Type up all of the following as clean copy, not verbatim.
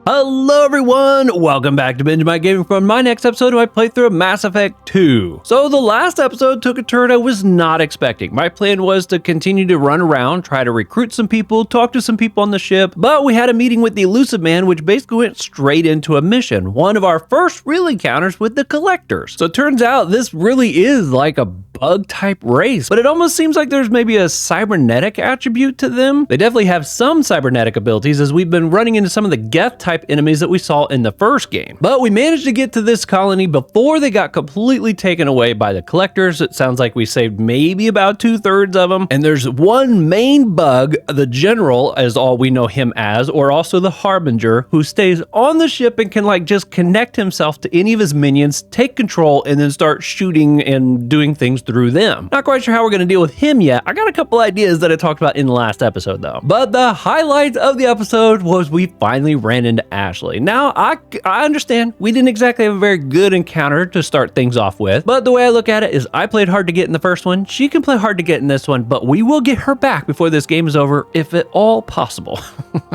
Hello everyone, welcome back to Benjamight Gaming for my next episode of my playthrough of Mass Effect 2. So the last episode took a turn I was not expecting. My plan was to continue to run around, try to recruit some people, talk to some people on the ship, but we had a meeting with the Elusive Man which basically went straight into a mission. One of our first real encounters with the Collectors. So it turns out this really is like a bug type race, but it almost seems like there's maybe a cybernetic attribute to them. They definitely have some cybernetic abilities as we've been running into some of the Geth type enemies that we saw in the first game. But we managed to get to this colony before they got completely taken away by the Collectors. It sounds like we saved maybe about 2/3 of them. And there's one main bug, the General, as all we know him as, or also the Harbinger, who stays on the ship and can like just connect himself to any of his minions, take control, and then start shooting and doing things through them. Not quite sure how we're going to deal with him yet. I got a couple ideas that I talked about in the last episode though. But the highlight of the episode was we finally ran into Ashley. Now, I understand we didn't exactly have a very good encounter to start things off with, but the way I look at it is I played hard to get in the first one. She can play hard to get in this one, but we will get her back before this game is over, if at all possible.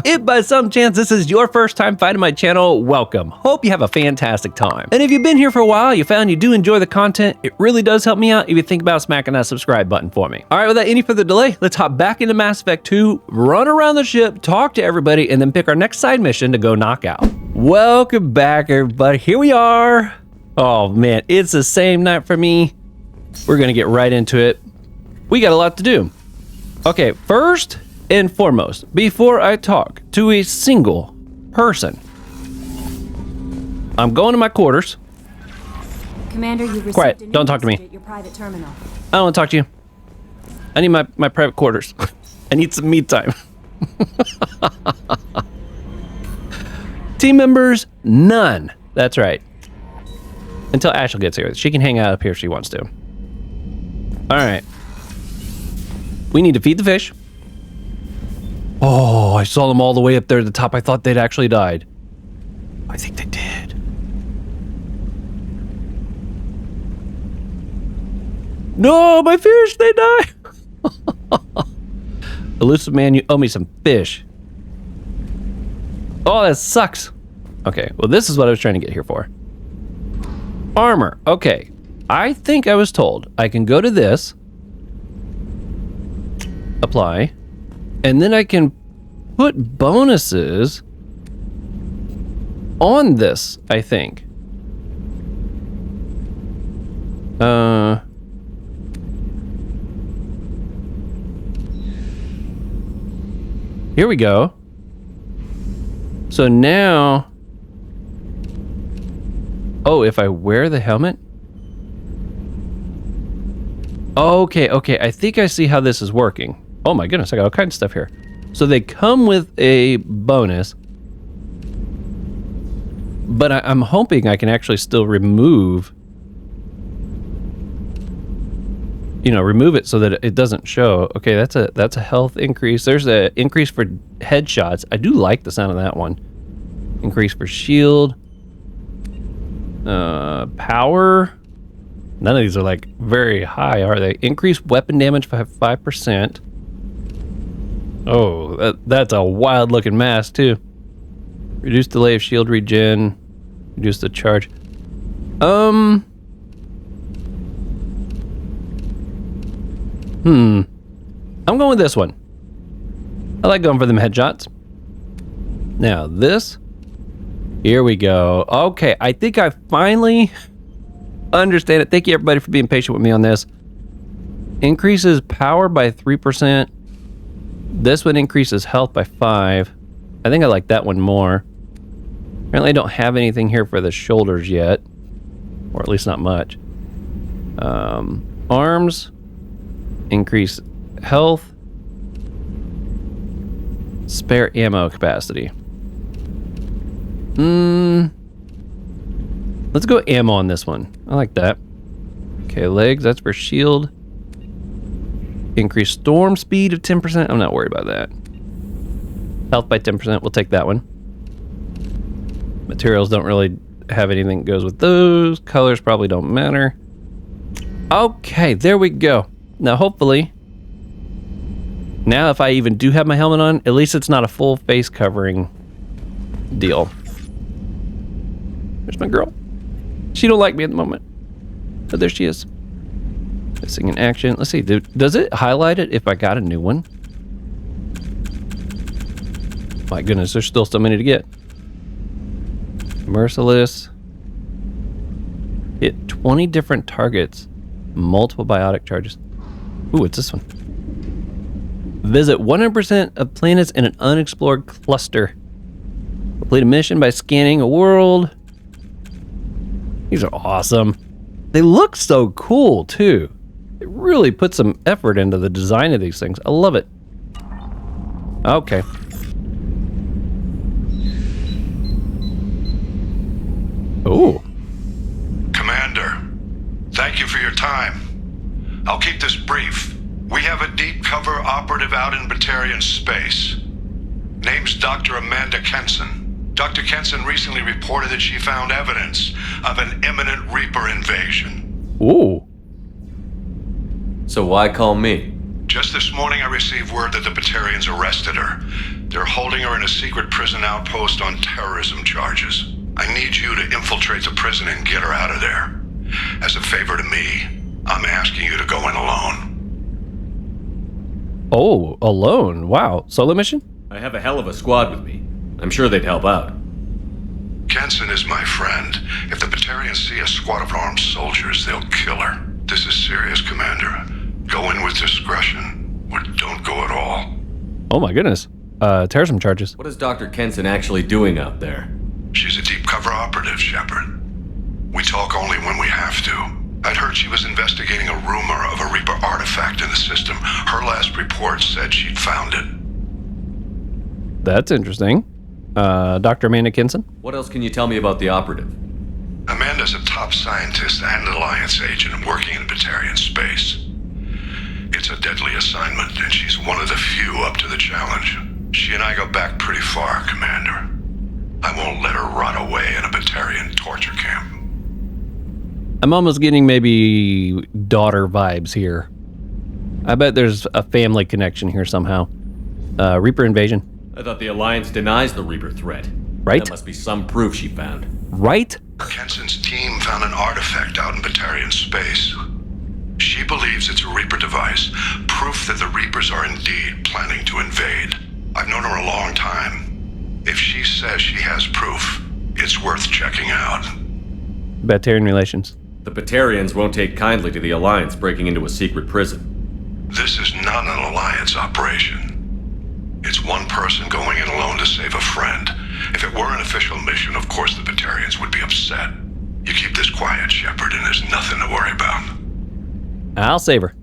If by some chance this is your first time finding my channel, welcome. Hope you have a fantastic time. And if you've been here for a while, you found you do enjoy the content, it really does help me out if you think about smacking that subscribe button for me. All right, without any further delay, let's hop back into Mass Effect 2, run around the ship, talk to everybody, and then pick our next side mission to go knock out. Welcome back, everybody. Here we are. Oh man, it's the same night for me. We're gonna get right into it. We got a lot to do. Okay, first and foremost, before I talk to a single person, I'm going to my quarters. Commander, you received Quiet, a new don't talk to me. message at your private terminal. I don't want to talk to you. I need my private quarters. I need some me time. Team members, none. That's right. Until Ashley gets here. She can hang out up here if she wants to. All right. We need to feed the fish. Oh, I saw them all the way up there at the top. I thought they'd actually died. I think they did. No, my fish, they die. Elusive Man, you owe me some fish. Oh, that sucks. Okay, well, this is what I was trying to get here for. Armor. Okay, I think I was told I can go to this, apply, and then I can put bonuses on this, I think. Here we go. So now, oh, if I wear the helmet? Okay, I think I see how this is working. Oh my goodness, I got all kinds of stuff here. So they come with a bonus, but I'm hoping I can actually still remove, remove it so that it doesn't show. Okay, that's a health increase. There's an increase for headshots. I do like the sound of that one. Increase for shield. Power. None of these are like very high, are they? Increase weapon damage by 5%. Oh, that's a wild looking mask too. Reduce delay of shield regen. Reduce the charge. I'm going with this one. I like going for them headshots. Now this. Here we go. Okay, I think I finally understand it. Thank you everybody for being patient with me on this. Increases power by 3%. This one increases health by 5%. I think I like that one more. Apparently I don't have anything here for the shoulders yet. Or at least not much. Arms. Increase health. Spare ammo capacity. Let's go ammo on this one. I like that. Okay, legs, that's for shield. Increase storm speed of 10%. I'm not worried about that. Health by 10%. We'll take that one. Materials don't really have anything that goes with those. Colors probably don't matter. Okay, there we go. Now, hopefully, now if I even do have my helmet on, at least it's not a full face covering deal. There's my girl. She don't like me at the moment. But there she is. Missing in action. Let's see. Does it highlight it if I got a new one? My goodness, there's still so many to get. Merciless. Hit 20 different targets. Multiple biotic charges. Ooh, what's this one? Visit 100% of planets in an unexplored cluster. Complete a mission by scanning a world. These are awesome. They look so cool, too. It really put some effort into the design of these things. I love it. Okay. Oh. Commander, thank you for your time. I'll keep this brief. We have a deep cover operative out in Batarian space. Name's Dr. Amanda Kenson. Dr. Kenson recently reported that she found evidence of an imminent Reaper invasion. Ooh. So why call me? Just this morning I received word that the Batarians arrested her. They're holding her in a secret prison outpost on terrorism charges. I need you to infiltrate the prison and get her out of there. As a favor to me, I'm asking you to go in alone. Oh, alone. Wow. Solo mission? I have a hell of a squad with me. I'm sure they'd help out. Kenson is my friend. If the Batarians see a squad of armed soldiers, they'll kill her. This is serious, Commander. Go in with discretion, or don't go at all. Oh my goodness. Terrorism charges. What is Dr. Kenson actually doing out there? She's a deep cover operative, Shepard. We talk only when we have to. I'd heard she was investigating a rumor of a Reaper artifact in the system. Her last report said she'd found it. That's interesting. Dr. Amanda Kenson? What else can you tell me about the operative? Amanda's a top scientist and Alliance agent working in Batarian space. It's a deadly assignment, and she's one of the few up to the challenge. She and I go back pretty far, Commander. I won't let her rot away in a Batarian torture camp. I'm almost getting maybe daughter vibes here. I bet there's a family connection here somehow. Reaper invasion. I thought the Alliance denies the Reaper threat. Right? That must be some proof she found. Right? Kenson's team found an artifact out in Batarian space. She believes it's a Reaper device, proof that the Reapers are indeed planning to invade. I've known her a long time. If she says she has proof, it's worth checking out. Batarian relations. The Batarians won't take kindly to the Alliance breaking into a secret prison. This is not an Alliance operation. It's one person going in alone to save a friend. If it were an official mission, of course the Batarians would be upset. You keep this quiet, Shepard, and there's nothing to worry about. I'll save her.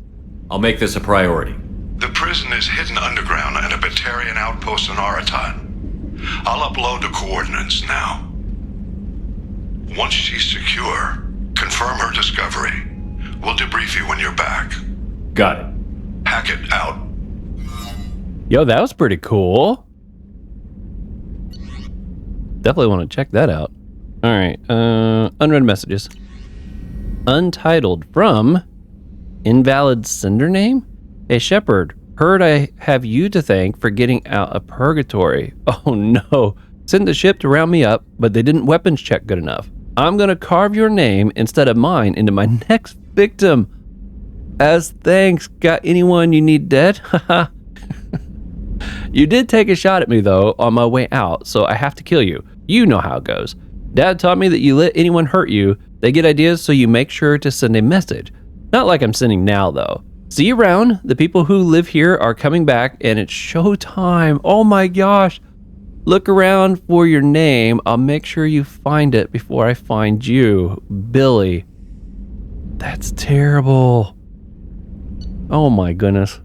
I'll make this a priority. The prison is hidden underground and a Batarian outpost in Aratat. I'll upload the coordinates now. Once she's secure, confirm her discovery. We'll debrief you when you're back. Got it. Hackett out. Yo, that was pretty cool. Definitely want to check that out. All right. Unread messages. Untitled from Invalid Sender Name? Hey, Shepard. Heard I have you to thank for getting out of purgatory. Oh no. Sent the ship to round me up, but they didn't weapons check good enough. I'm gonna carve your name instead of mine into my next victim. As thanks, got anyone you need dead? Haha. You did take a shot at me though on my way out, so I have to kill you. You know how it goes. Dad taught me that you let anyone hurt you, they get ideas, so you make sure to send a message. Not like I'm sending now though. See you around. The people who live here are coming back and it's showtime. Oh my gosh. Look around for your name. I'll make sure you find it before I find you. Billy. That's terrible. Oh my goodness.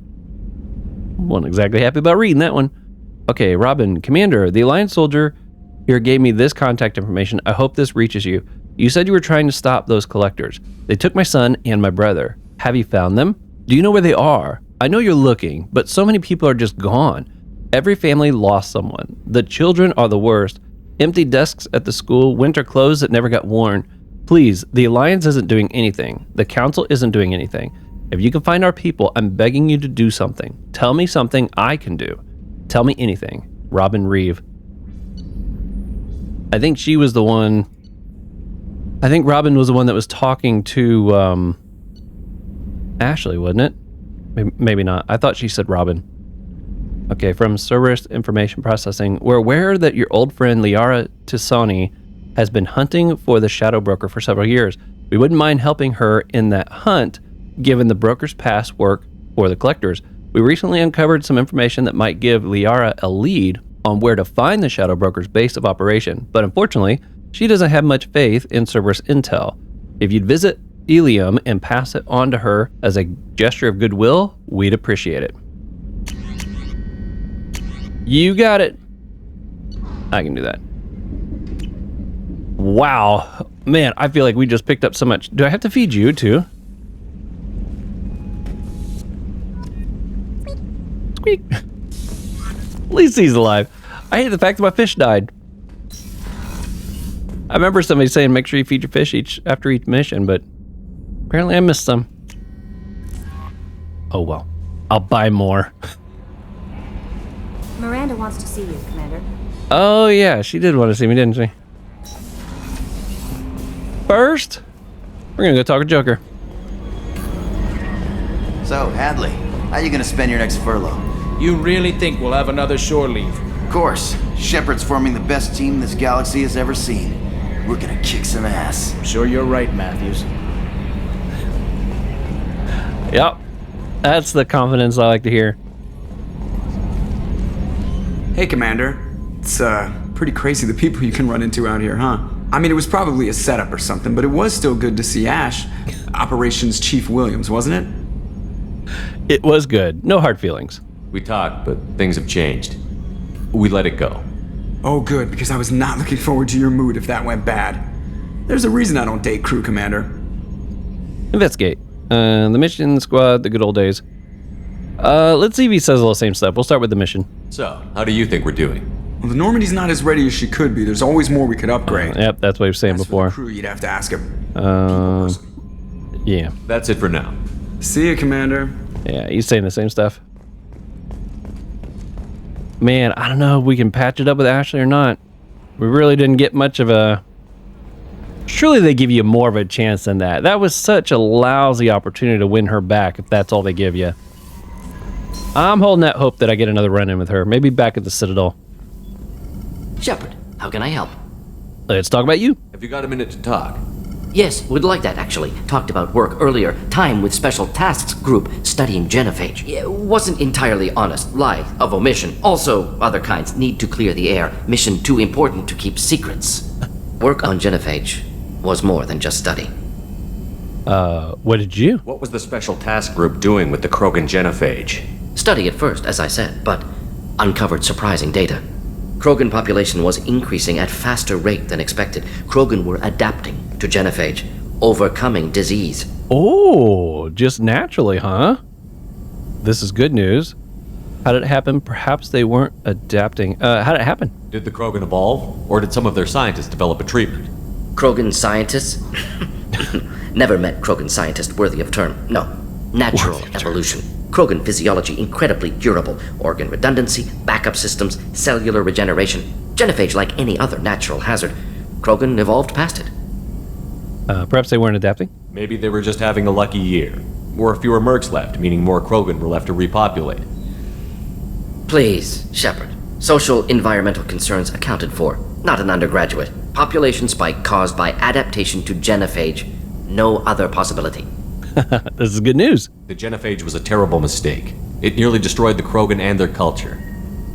Wasn't exactly happy about reading that one. Okay, Robin, Commander, the Alliance soldier here gave me this contact information. I hope this reaches you. You said you were trying to stop those collectors. They took my son and my brother. Have you found them? Do you know where they are? I know you're looking, but so many people are just gone. Every family lost someone. The children are the worst. Empty desks at the school, winter clothes that never got worn. Please, the Alliance isn't doing anything. The Council isn't doing anything. If you can find our people, I'm begging you to do something. Tell me something I can do. Tell me anything. Robin Reeve. I think she was the one I think Robin was the one that was talking to Ashley, wasn't it? Maybe not. I thought she said Robin. Okay, from Cerberus Information Processing. We're aware that your old friend Liara Tisani has been hunting for the Shadow Broker for several years. We wouldn't mind helping her in that hunt, given the broker's past work for the collectors. We recently uncovered some information that might give Liara a lead on where to find the Shadow Broker's base of operation, but unfortunately, she doesn't have much faith in Cerberus intel. If you'd visit Ilium and pass it on to her as a gesture of goodwill, we'd appreciate it. You got it. I can do that. Wow. Man, I feel like we just picked up so much. Do I have to feed you too? Squeak. At least he's alive. I hate the fact that my fish died. I remember somebody saying make sure you feed your fish after each mission, but apparently I missed some. Oh well. I'll buy more. Miranda wants to see you, Commander. Oh yeah, she did want to see me, didn't she? First, we're gonna go talk to Joker. So, Hadley, how you gonna spend your next furlough? You really think we'll have another shore leave? Of course. Shepard's forming the best team this galaxy has ever seen. We're gonna kick some ass. I'm sure you're right, Matthews. Yep, that's the confidence I like to hear. Hey, Commander. It's pretty crazy the people you can run into out here, huh? I mean, it was probably a setup or something, but it was still good to see Ash. Operations Chief Williams, wasn't it? It was good. No hard feelings. We talked, but things have changed. We let it go. Oh, good, because I was not looking forward to your mood if that went bad. There's a reason I don't date crew, Commander. Investigate. The mission squad, the good old days. Let's see if he says all the same stuff. We'll start with the mission. So, how do you think we're doing? Well, the Normandy's not as ready as she could be. There's always more we could upgrade. Yep, that's what he was saying As before. for the crew, you'd have to ask a people person. Yeah. That's it for now. See you, Commander. Yeah, he's saying the same stuff. Man, I don't know if we can patch it up with Ashley or not. We really didn't get much of a... Surely they give you more of a chance than that. That was such a lousy opportunity to win her back if that's all they give you. I'm holding out hope that I get another run-in with her. Maybe back at the Citadel. Shepard, how can I help? Let's talk about you. Have you got a minute to talk? Yes, would like that actually. Talked about work earlier. Time with Special Tasks Group studying genophage. Yeah, wasn't entirely honest. Lie of omission. Also, other kinds need to clear the air. Mission too important to keep secrets. Work on genophage was more than just study. What did you? What was the Special Task Group doing with the Krogan genophage? Study at first, as I said, but uncovered surprising data. Krogan population was increasing at faster rate than expected. Krogan were adapting to genophage, overcoming disease. Oh, just naturally, huh? This is good news. How did it happen? Perhaps they weren't adapting. How did it happen? Did the Krogan evolve, or did some of their scientists develop a treatment? Krogan scientists? Never met Krogan scientist worthy of term. No. Natural evolution. Krogan physiology incredibly durable. Organ redundancy, backup systems, cellular regeneration. Genophage like any other natural hazard. Krogan evolved past it. Perhaps they weren't adapting? Maybe they were just having a lucky year. Or fewer mercs left, meaning more Krogan were left to repopulate. Please, Shepard. Social environmental concerns accounted for. Not an undergraduate. Population spike caused by adaptation to genophage. No other possibility. This is good news. The genophage was a terrible mistake. It nearly destroyed the Krogan and their culture.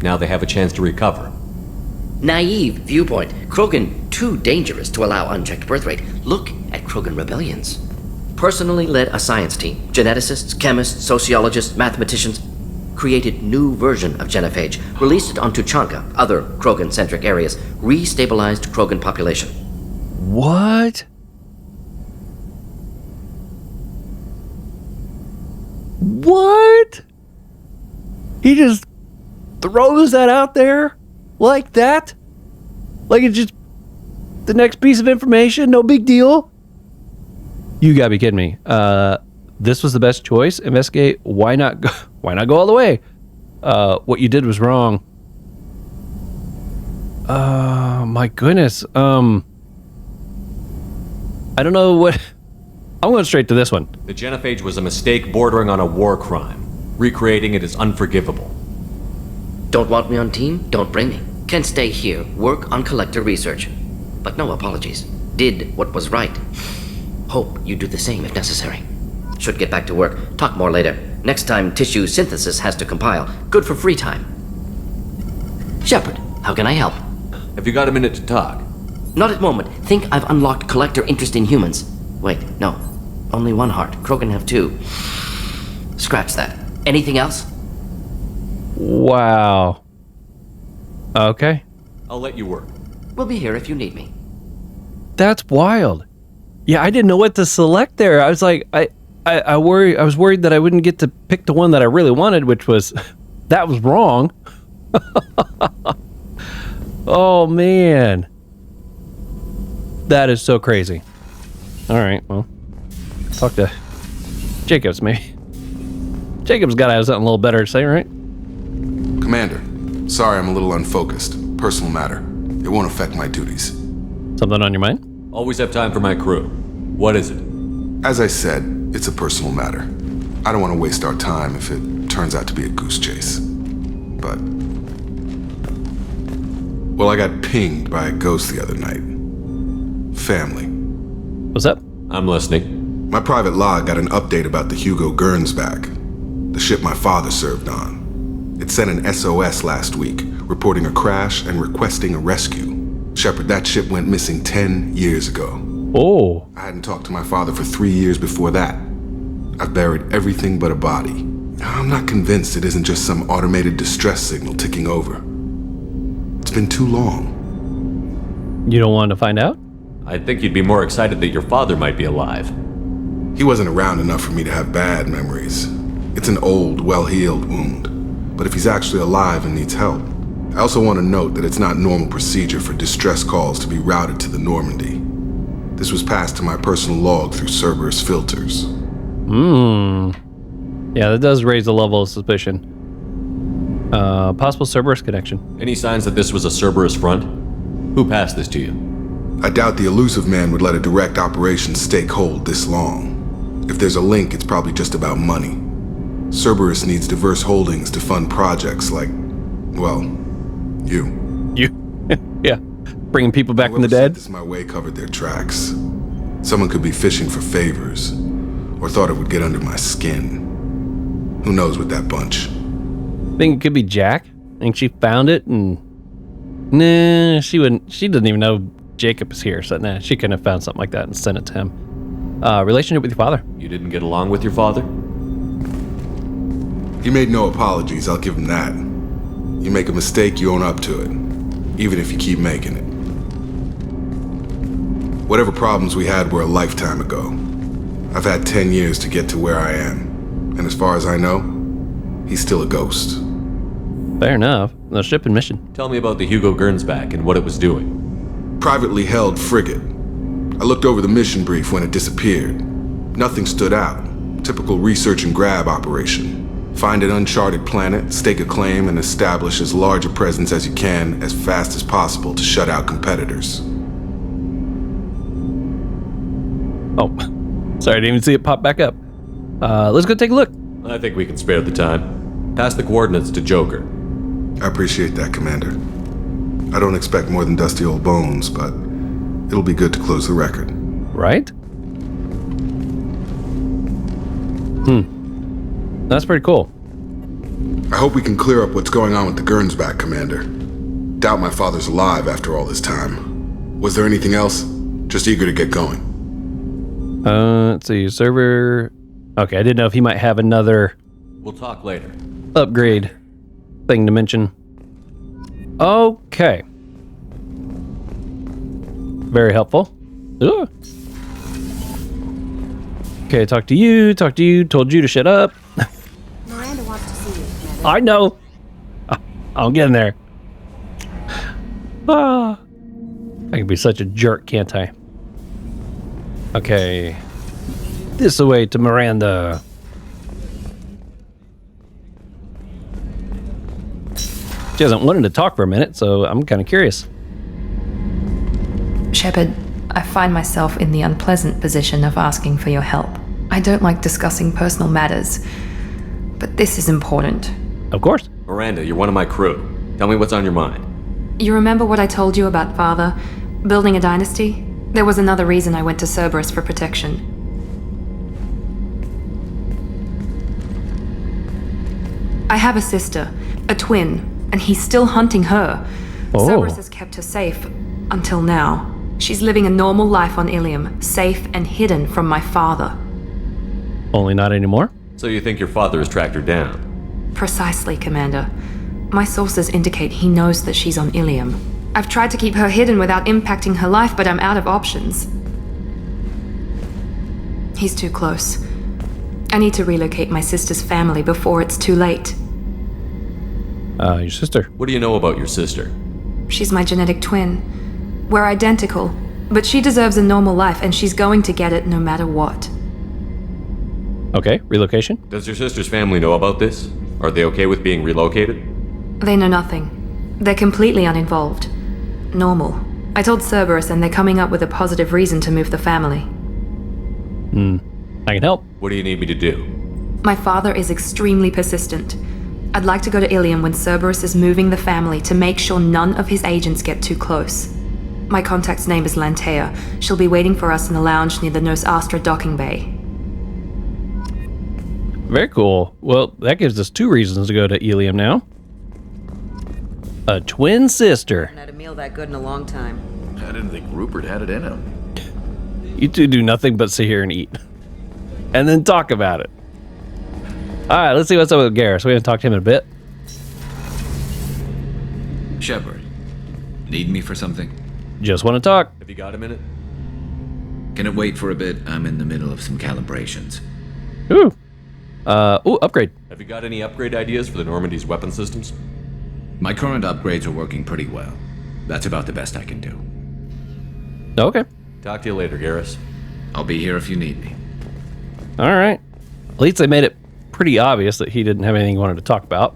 Now they have a chance to recover. Naive viewpoint. Krogan too dangerous to allow unchecked birth rate. Look at Krogan rebellions. Personally led a science team. Geneticists, chemists, sociologists, mathematicians. Created new version of genophage. Released it onto Chanka, other Krogan-centric areas. Restabilized Krogan population. What? What? He just throws that out there like that? Like it's just the next piece of information? No big deal? You gotta be kidding me. This was the best choice? Investigate. Why not go all the way? What you did was wrong. My goodness. I don't know what... I'm going straight to this one. The genophage was a mistake bordering on a war crime. Recreating it is unforgivable. Don't want me on team? Don't bring me. Can stay here, work on collector research. But no apologies. Did what was right. Hope you do the same if necessary. Should get back to work. Talk more later. Next time tissue synthesis has to compile. Good for free time. Shepard, how can I help? Have you got a minute to talk? Not at moment. Think I've unlocked collector interest in humans. Wait, no. Only one heart. Krogan have two. Scratch that. Anything else? Wow. Okay. I'll let you work. We'll be here if you need me. That's wild. Yeah, I didn't know what to select there. I was like, I was worried that I wouldn't get to pick the one that I really wanted, which was, that was wrong. Oh, man. That is so crazy. All right, well, talk to Jacobs, maybe. Jacobs got to have something a little better to say, right? Commander, sorry I'm a little unfocused. Personal matter. It won't affect my duties. Something on your mind? Always have time for my crew. What is it? As I said, it's a personal matter. I don't want to waste our time if it turns out to be a goose chase. But... well, I got pinged by a ghost the other night. Family. What's up? I'm listening. My private log got an update about the Hugo Gernsback, the ship my father served on. It sent an SOS last week, reporting a crash and requesting a rescue. Shepard, that ship went missing 10 years ago. Oh. I hadn't talked to my father for 3 years before that. I've buried everything but a body. I'm not convinced it isn't just some automated distress signal ticking over. It's been too long. You don't want to find out? I think you'd be more excited that your father might be alive. He wasn't around enough for me to have bad memories. It's an old, well-healed wound. But if he's actually alive and needs help, I also want to note that it's not normal procedure for distress calls to be routed to the Normandy. This was passed to my personal log through Cerberus filters. Yeah, that does raise a level of suspicion. Possible Cerberus connection. Any signs that this was a Cerberus front? Who passed this to you? I doubt the elusive man would let a direct operation stake hold this long. If there's a link, it's probably just about money. Cerberus needs diverse holdings to fund projects like, well, you. You? Yeah. Bringing people back from the Whoever dead? sent this my way covered their tracks. Someone could be fishing for favors, or thought it would get under my skin. Who knows with that bunch? Think it could be Jack? Think she found it and... Nah, she wouldn't. She doesn't even know Jacob is here, so nah, she couldn't have found something like that and sent it to him. Relationship with your father? You didn't get along with your father? He made no apologies, I'll give him that. You make a mistake, you own up to it, even if you keep making it. Whatever problems we had were a lifetime ago. I've had 10 years to get to where I am, and as far as I know, he's still a ghost. Fair enough. The ship and mission. Tell me about the Hugo Gernsback and what it was doing. Privately held frigate. I looked over the mission brief when it disappeared. Nothing stood out. Typical research and grab operation. Find an uncharted planet, stake a claim, and establish as large a presence as you can as fast as possible to shut out competitors. Oh, sorry, I didn't even see it pop back up. Let's go take a look. I think we can spare the time. Pass the coordinates to Joker. I appreciate that, Commander. I don't expect more than dusty old bones, but it'll be good to close the record. Right? That's pretty cool. I hope we can clear up what's going on with the Gernsback, Commander. Doubt my father's alive after all this time. Was there anything else? Just eager to get going. Let's see, server... Okay, I didn't know if he might have another We'll talk later. upgrade thing to mention. Okay. Very helpful. Ugh. Okay, talk to you, told you to shut up. Miranda wants to see you, Commander. I know. I'll get in there. I can be such a jerk, can't I? Okay. This way to Miranda. She hasn't wanted to talk for a minute, so I'm kind of curious. Shepard, I find myself in the unpleasant position of asking for your help. I don't like discussing personal matters, but this is important. Of course. Miranda, you're one of my crew. Tell me what's on your mind. You remember what I told you about Father? Building a dynasty? There was another reason I went to Cerberus for protection. I have a sister, a twin, and he's still hunting her. Oh. Cerberus has kept her safe, until now. She's living a normal life on Ilium, safe and hidden from my father. Only not anymore? So you think your father has tracked her down? Precisely, Commander. My sources indicate he knows that she's on Ilium. I've tried to keep her hidden without impacting her life, but I'm out of options. He's too close. I need to relocate my sister's family before it's too late. Your sister. What do you know about your sister? She's my genetic twin. We're identical, but she deserves a normal life, and she's going to get it no matter what. Okay, relocation? Does your sister's family know about this? Are they okay with being relocated? They know nothing. They're completely uninvolved. Normal. I told Cerberus, and they're coming up with a positive reason to move the family. I can help. What do you need me to do? My father is extremely persistent. I'd like to go to Ilium when Cerberus is moving the family to make sure none of his agents get too close. My contact's name is Lantea. She'll be waiting for us in the lounge near the Nos Astra docking bay. Very cool. Well, that gives us 2 reasons to go to Ilium now. A twin sister. I haven't had a meal that good in a long time. I didn't think Rupert had it in him. You two do nothing but sit here and eat. And then talk about it. Alright, let's see what's up with Garrus. We haven't talked to him in a bit. Shepard, need me for something? Just want to talk. Have you got a minute? Can it wait for a bit? I'm in the middle of some calibrations. Ooh. Upgrade. Have you got any upgrade ideas for the Normandy's weapon systems? My current upgrades are working pretty well. That's about the best I can do. Okay. Talk to you later, Garrus. I'll be here if you need me. Alright. At least they made it pretty obvious that he didn't have anything he wanted to talk about.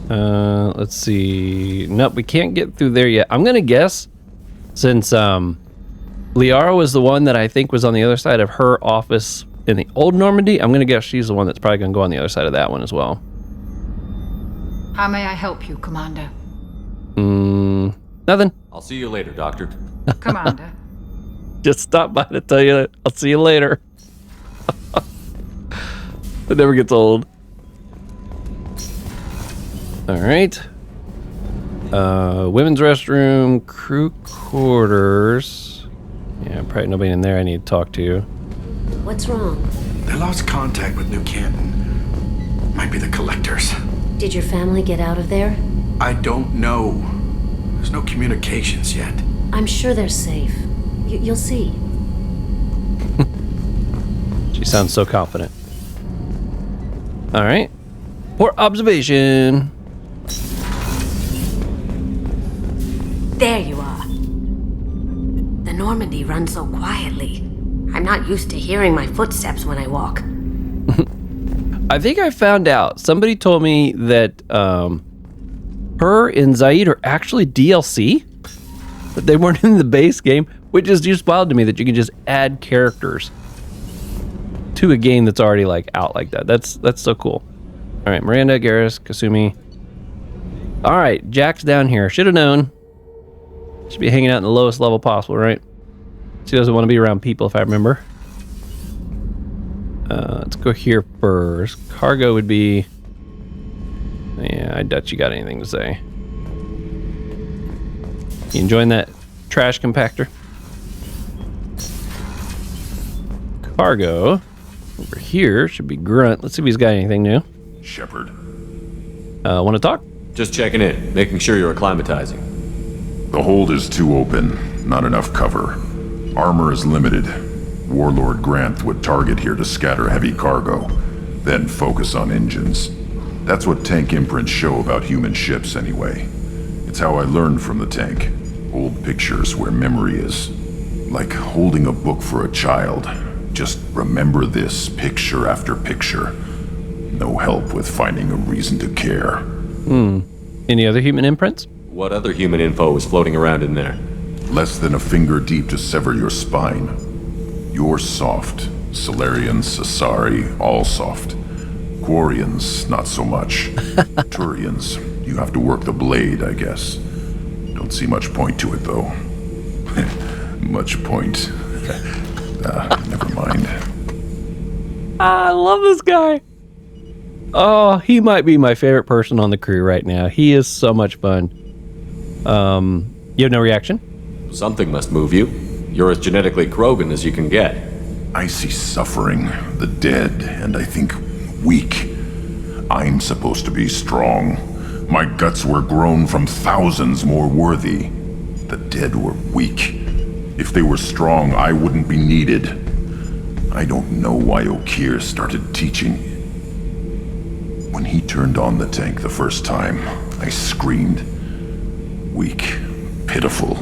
Let's see. Nope, we can't get through there yet. I'm gonna guess, since Liara was the one that I think was on the other side of her office in the old Normandy, I'm gonna guess she's the one that's probably gonna go on the other side of that one as well. How may I help you, Commander? Nothing. I'll see you later, Doctor. Commander. Just stop by to tell you I'll see you later. It never gets old. Alright. Women's restroom, crew quarters. Yeah, probably nobody in there I need to talk to. What's wrong? They lost contact with New Canton. Might be the collectors. Did your family get out of there? I don't know. There's no communications yet. I'm sure they're safe. You'll see. She sounds so confident. Alright. Port observation. There you are. The Normandy runs so quietly. I'm not used to hearing my footsteps when I walk. I think I found out. Somebody told me that her and Zaid are actually DLC. But they weren't in the base game, which is just wild to me that you can just add characters to a game that's already like out like that. That's so cool. All right, Miranda, Garrus, Kasumi. All right, Jack's down here. Should have known. Should be hanging out in the lowest level possible, right? She doesn't want to be around people, if I remember. Let's go here first. Cargo would be... Yeah, I doubt you got anything to say. You enjoying that trash compactor? Cargo. Over here should be Grunt. Let's see if he's got anything new. Shepard. Want to talk? Just checking in, making sure you're acclimatizing. The hold is too open, not enough cover. Armor is limited. Warlord Granth would target here to scatter heavy cargo, then focus on engines. That's what tank imprints show about human ships anyway. It's how I learned from the tank. Old pictures where memory is like holding a book for a child. Just remember this picture after picture. No help with finding a reason to care. Any other human imprints? What other human info was floating around in there? Less than a finger deep to sever your spine. You're soft. Solarians, Sasari, all soft. Quarians, not so much. Turians, you have to work the blade, I guess. Don't see much point to it, though. Much point. Never mind. I love this guy. Oh, he might be my favorite person on the crew right now. He is so much fun. You have no reaction? Something must move you. You're as genetically Krogan as you can get. I see suffering, the dead, and I think weak. I'm supposed to be strong. My guts were grown from thousands more worthy. The dead were weak. If they were strong, I wouldn't be needed. I don't know why Okir started teaching. When he turned on the tank the first time, I screamed. Weak, pitiful.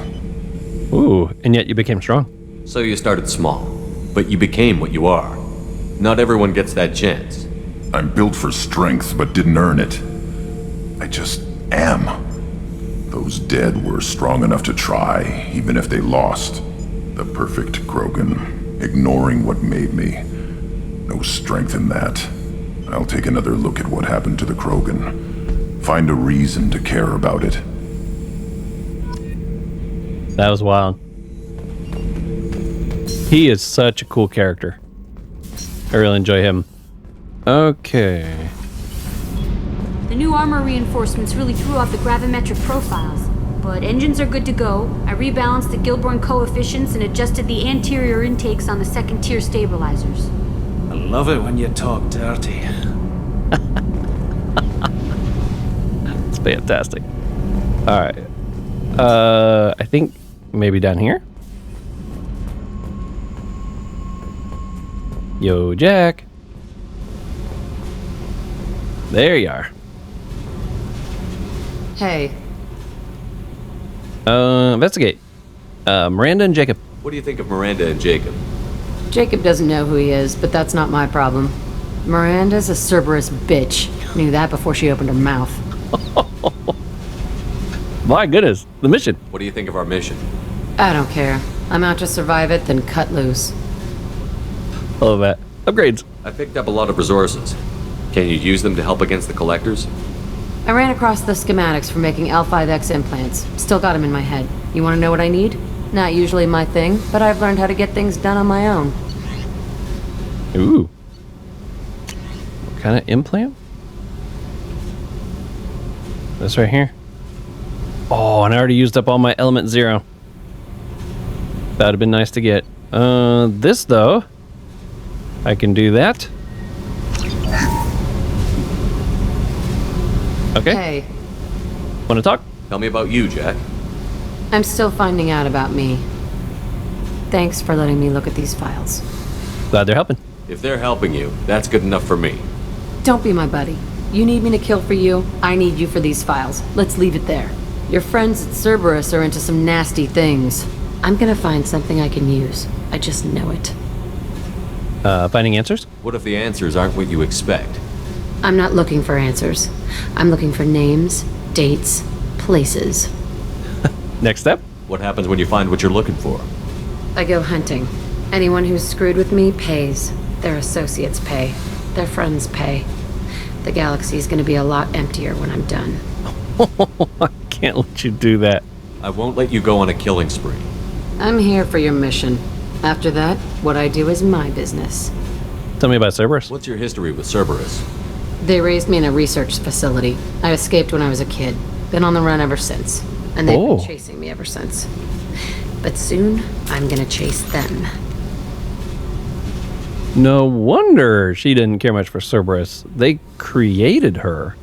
Ooh, and yet you became strong. So you started small, but you became what you are. Not everyone gets that chance. I'm built for strength, but didn't earn it. I just am. Those dead were strong enough to try, even if they lost. The perfect Krogan, ignoring what made me. No strength in that. I'll take another look at what happened to the Krogan. Find a reason to care about it. That was wild. He is such a cool character. I really enjoy him. Okay. The new armor reinforcements really threw off the gravimetric profiles, but engines are good to go. I rebalanced the Gilborn coefficients and adjusted the anterior intakes on the second tier stabilizers. I love it when you talk dirty. It's fantastic. Alright. I think maybe down here? Yo, Jack. There you are. Hey. Investigate. Miranda and Jacob. What do you think of Miranda and Jacob? Jacob doesn't know who he is, but that's not my problem. Miranda's a Cerberus bitch. Knew that before she opened her mouth. My goodness, the mission. What do you think of our mission? I don't care. I'm out to survive it, then cut loose. I love that. Upgrades. I picked up a lot of resources. Can you use them to help against the collectors? I ran across the schematics for making L5X implants. Still got them in my head. You want to know what I need? Not usually my thing, but I've learned how to get things done on my own. Ooh. What kind of implant? This right here. Oh, and I already used up all my element 0. That would have been nice to get. This though, I can do that. Okay. Hey. Want to talk? Tell me about you, Jack. I'm still finding out about me. Thanks for letting me look at these files. Glad they're helping. If they're helping you, that's good enough for me. Don't be my buddy. You need me to kill for you, I need you for these files. Let's leave it there. Your friends at Cerberus are into some nasty things. I'm gonna find something I can use. I just know it. Finding answers? What if the answers aren't what you expect? I'm not looking for answers. I'm looking for names, dates, places. Next step? What happens when you find what you're looking for? I go hunting. Anyone who's screwed with me pays. Their associates pay. Their friends pay. The galaxy's gonna be a lot emptier when I'm done. I can't let you do that. I won't let you go on a killing spree. I'm here for your mission. After that, what I do is my business. Tell me about Cerberus. What's your history with Cerberus? They raised me in a research facility. I escaped when I was a kid. Been on the run ever since. And they've been chasing me ever since. But soon, I'm gonna chase them. No wonder she didn't care much for Cerberus. They created her.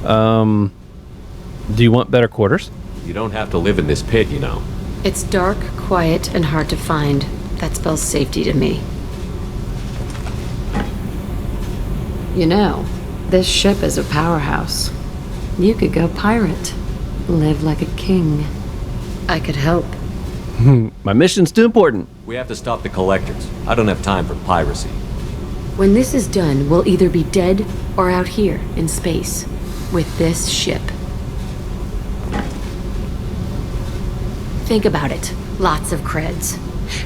Do you want better quarters? You don't have to live in this pit, you know. It's dark, quiet, and hard to find. That spells safety to me. You know, this ship is a powerhouse. You could go pirate. Live like a king. I could help. My mission's too important. We have to stop the collectors. I don't have time for piracy. When this is done, we'll either be dead or out here in space with this ship. Think about it. Lots of creds.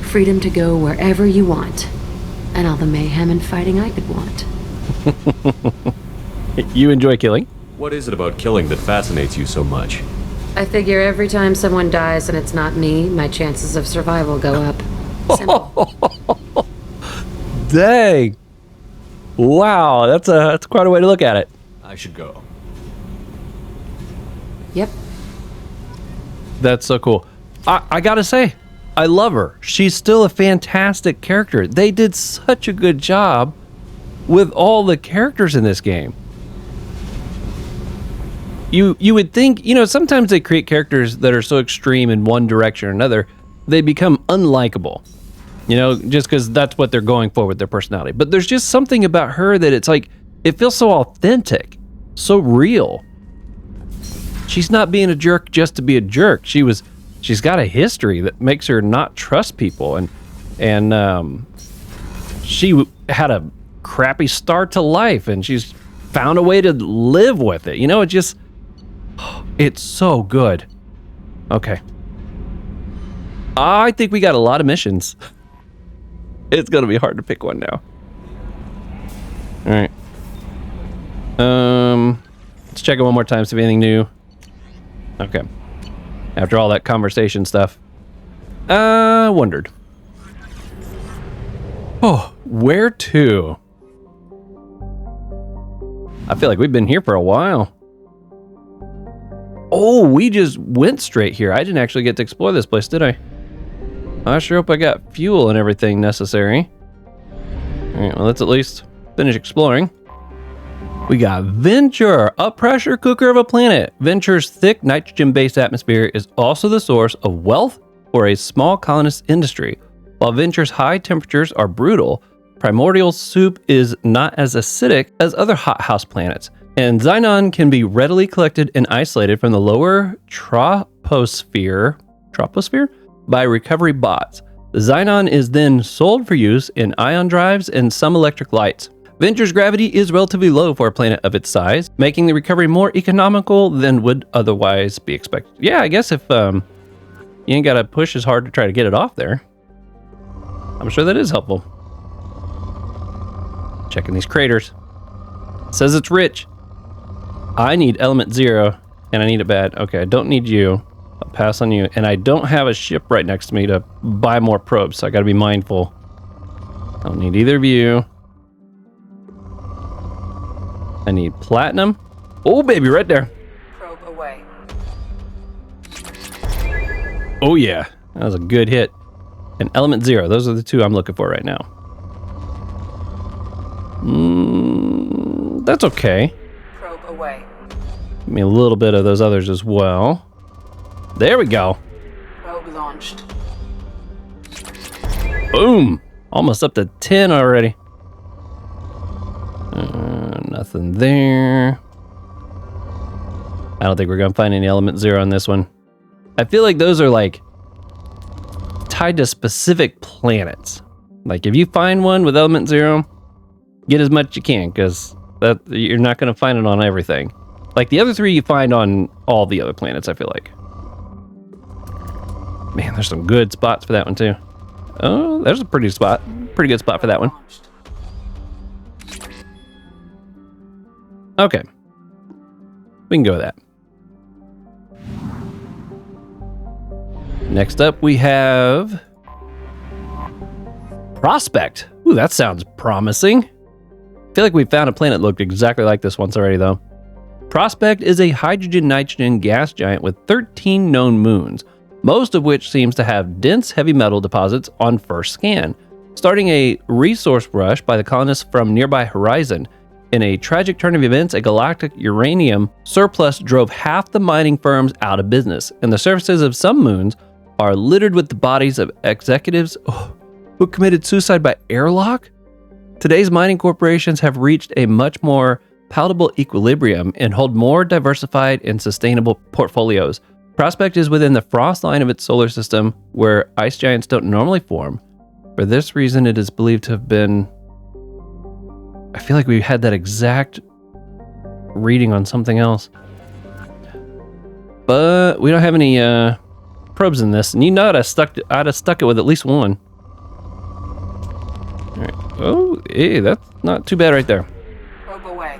Freedom to go wherever you want. And all the mayhem and fighting I could want. You enjoy killing? What is it about killing that fascinates you so much? I figure every time someone dies and it's not me, my chances of survival go up. Simple. Dang. Wow, that's quite a way to look at it. I should go. Yep. That's so cool. I gotta say, I love her. She's still a fantastic character. They did such a good job with all the characters in this game. You would think, sometimes they create characters that are so extreme in one direction or another, they become unlikable. Just because that's what they're going for with their personality. But there's just something about her that it's like, it feels so authentic, so real. She's not being a jerk just to be a jerk. She's got a history that makes her not trust people, and she had a crappy start to life, and she's found a way to live with it. It's so good. Okay. I think we got a lot of missions. It's gonna be hard to pick one now. All right. Let's check it one more time, see if anything new. Okay. After all that conversation stuff. Wondered. Oh, where to? I feel like we've been here for a while. Oh, we just went straight here. I didn't actually get to explore this place, did I? I sure hope I got fuel and everything necessary. All right, well, let's at least finish exploring. We got Venture, a pressure cooker of a planet. Venture's thick nitrogen-based atmosphere is also the source of wealth for a small colonist industry. While Venture's high temperatures are brutal, Primordial soup is not as acidic as other hothouse planets, and Xenon can be readily collected and isolated from the lower troposphere by recovery bots. The Xenon is then sold for use in ion drives and some electric lights. Venture's gravity is relatively low for a planet of its size, making the recovery more economical than would otherwise be expected. Yeah, I guess if you ain't gotta push as hard to try to get it off there, I'm sure that is helpful. Checking these craters. Says it's rich. I need element 0, and I need it bad. Okay, I don't need you. I'll pass on you. And I don't have a ship right next to me to buy more probes, so I gotta be mindful. I don't need either of you. I need platinum. Oh, baby, right there. Probe away. Oh, yeah. That was a good hit. And element 0. Those are the two I'm looking for right now. That's okay. Probe away. Give me a little bit of those others as well. There we go. Probe launched. Boom. Almost up to 10 already. Nothing there. I don't think we're gonna find any element 0 on this one. I feel like those are like tied to specific planets. Like if you find one with element 0, get as much as you can, because that you're not gonna find it on everything. Like the other 3 you find on all the other planets, I feel like. Man, there's some good spots for that one too. Oh, there's a pretty good spot for that one. Okay. We can go with that. Next up, we have Prospect. Ooh, that sounds promising. I feel like we found a planet that looked exactly like this once already, though. Prospect is a hydrogen-nitrogen gas giant with 13 known moons, most of which seems to have dense heavy metal deposits on first scan, starting a resource rush by the colonists from nearby Horizon. In a tragic turn of events, a galactic uranium surplus drove half the mining firms out of business, and the surfaces of some moons are littered with the bodies of executives who committed suicide by airlock. Today's mining corporations have reached a much more palatable equilibrium and hold more diversified and sustainable portfolios. Prospect is within the frost line of its solar system, where ice giants don't normally form. For this reason, it is believed to have been... I feel like we had that exact reading on something else. But we don't have any probes in this, and you know I'd have stuck it with at least one. All right. Oh, hey, that's not too bad right there. Probe away.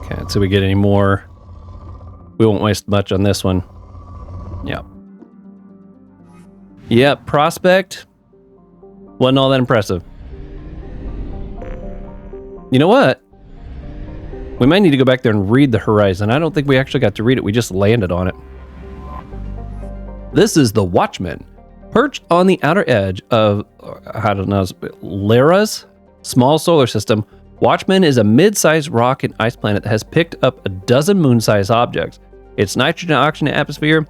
Okay, let's see if we get any more. We won't waste much on this one. Yeah. Yep, prospect. Wasn't all that impressive. You know what? We might need to go back there and read the horizon. I don't think we actually got to read it. We just landed on it. This is the Watchman. Perched on the outer edge of, I don't know, Lyra's small solar system, Watchman is a mid-sized rock and ice planet that has picked up a dozen moon-sized objects. Its nitrogen-oxygen atmosphere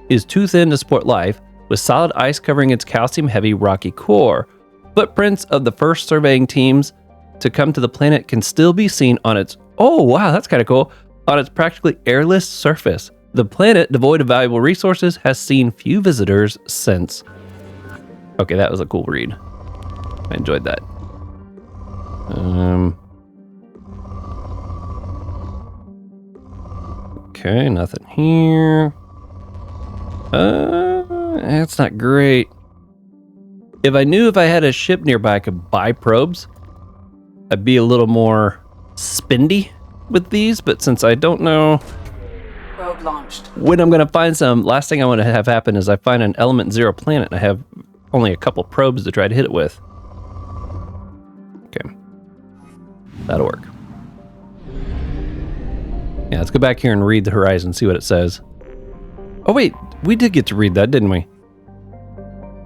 is too thin to support life, with solid ice covering its calcium-heavy rocky core. Footprints of the first surveying teams to come to the planet can still be seen on its, oh wow, that's kind of cool, on its practically airless surface. The planet, devoid of valuable resources, has seen few visitors since. Okay, that was a cool read. I enjoyed that. Okay, nothing here. That's not great. If I knew if I had a ship nearby I could buy probes, I'd be a little more spendy with these, but since I don't know Probe launched. when I'm going to find some, last thing I want to have happen is I find an element 0 planet and I have only a couple probes to try to hit it with. Okay. That'll work. Yeah, let's go back here and read the horizon, see what it says. Oh wait, we did get to read that, didn't we?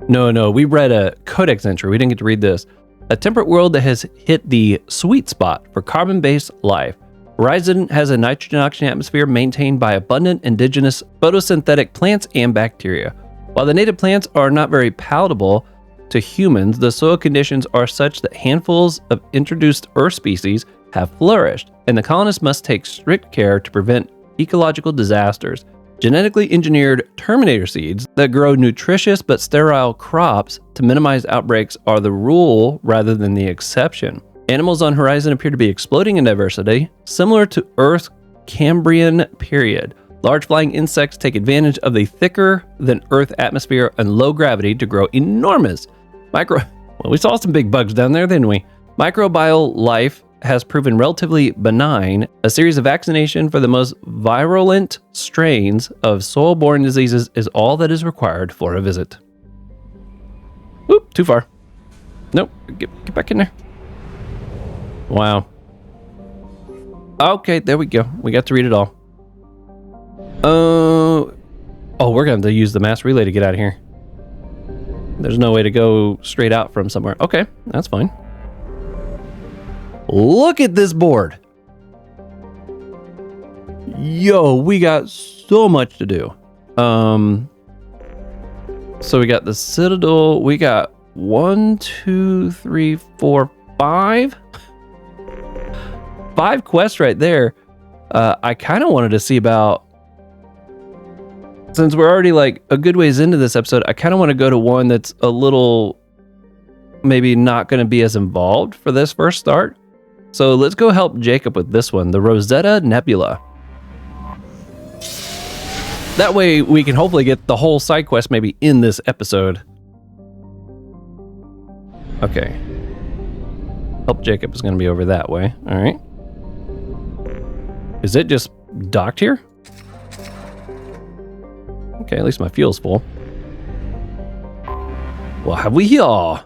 No, we read a codex entry. We didn't get to read this. A temperate world that has hit the sweet spot for carbon-based life. Horizon has a nitrogen-oxygen atmosphere maintained by abundant indigenous photosynthetic plants and bacteria. While the native plants are not very palatable to humans, the soil conditions are such that handfuls of introduced Earth species have flourished, and the colonists must take strict care to prevent ecological disasters. Genetically engineered Terminator seeds that grow nutritious but sterile crops to minimize outbreaks are the rule rather than the exception. Animals on Horizon appear to be exploding in diversity, similar to Earth's Cambrian period. Large flying insects take advantage of the thicker than Earth atmosphere and low gravity to grow enormous. Well, we saw some big bugs down there, didn't we? Microbial life has proven relatively benign. A series of vaccination for the most virulent strains of soil-borne diseases is all that is required for a visit. Oop, too far. Nope, get back in there. Wow. Okay, there we go. We got to read it all. Oh, we're going to have to use the mass relay to get out of here. There's no way to go straight out from somewhere. Okay, that's fine. Look at this board. Yo, we got so much to do. So we got the Citadel. We got 1, 2, 3, 4, 5. 5 quests right there. I kind of wanted to see about, since we're already like a good ways into this episode, I kind of want to go to one that's a little maybe not going to be as involved for this first start. So let's go help Jacob with this one, the Rosetta Nebula. That way we can hopefully get the whole side quest maybe in this episode. Okay. Help Jacob is going to be over that way. All right. Is it just docked here? Okay, at least my fuel's full. What have we here?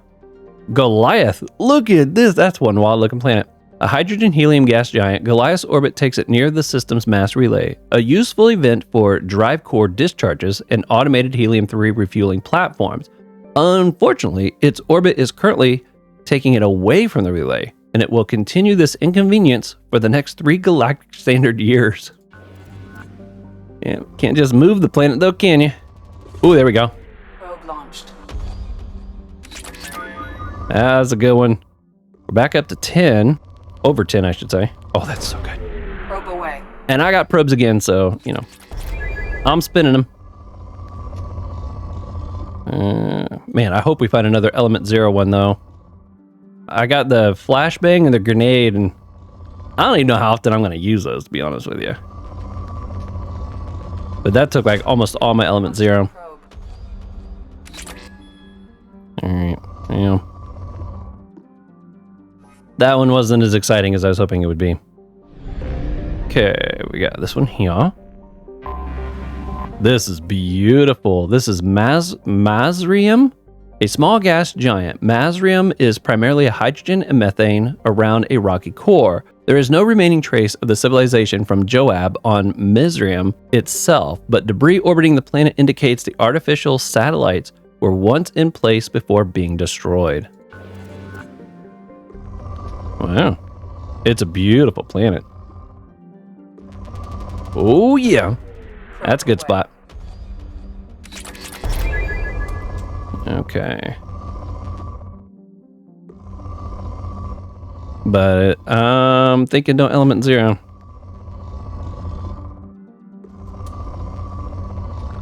Goliath. Look at this. That's one wild looking planet. A hydrogen-helium gas giant, Goliath's orbit takes it near the system's mass relay, a useful event for drive core discharges and automated helium-3 refueling platforms. Unfortunately, its orbit is currently taking it away from the relay, and it will continue this inconvenience for the next 3 galactic standard years. Yeah, can't just move the planet though, can you? Ooh, there we go. Probe launched. That's a good one. We're back up to 10. Over 10, I should say. Oh, that's so good. Probe away. And I got probes again, so, you know, I'm spinning them. Man, I hope we find another Element 0 one, though. I got the flashbang and the grenade, and I don't even know how often I'm going to use those, to be honest with you. But that took like almost all my element 0. Alright, yeah. That one wasn't as exciting as I was hoping it would be. Okay, we got this one here. This is beautiful. This is Masrium, a small gas giant. Masrium is primarily a hydrogen and methane around a rocky core. There is no remaining trace of the civilization from Joab on Misrium itself, but debris orbiting the planet indicates the artificial satellites were once in place before being destroyed. Wow. It's a beautiful planet. Oh yeah. That's a good spot. Okay. But I'm thinking no element 0.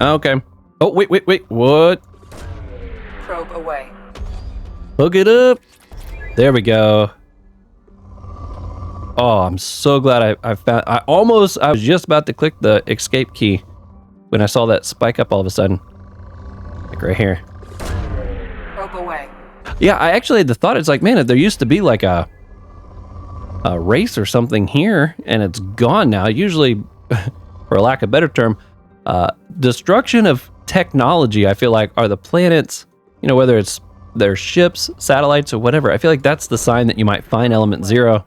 Okay. Oh, wait. What? Probe away. Hook it up. There we go. Oh, I'm so glad I found... I was just about to click the escape key when I saw that spike up all of a sudden. Like right here. Probe away. Yeah, I actually had the thought, it's like, man, there used to be like a race or something here, and it's gone now. Usually, for lack of a better term, destruction of technology, I feel like, are the planets, you know, whether it's their ships, satellites, or whatever. I feel like that's the sign that you might find element 0.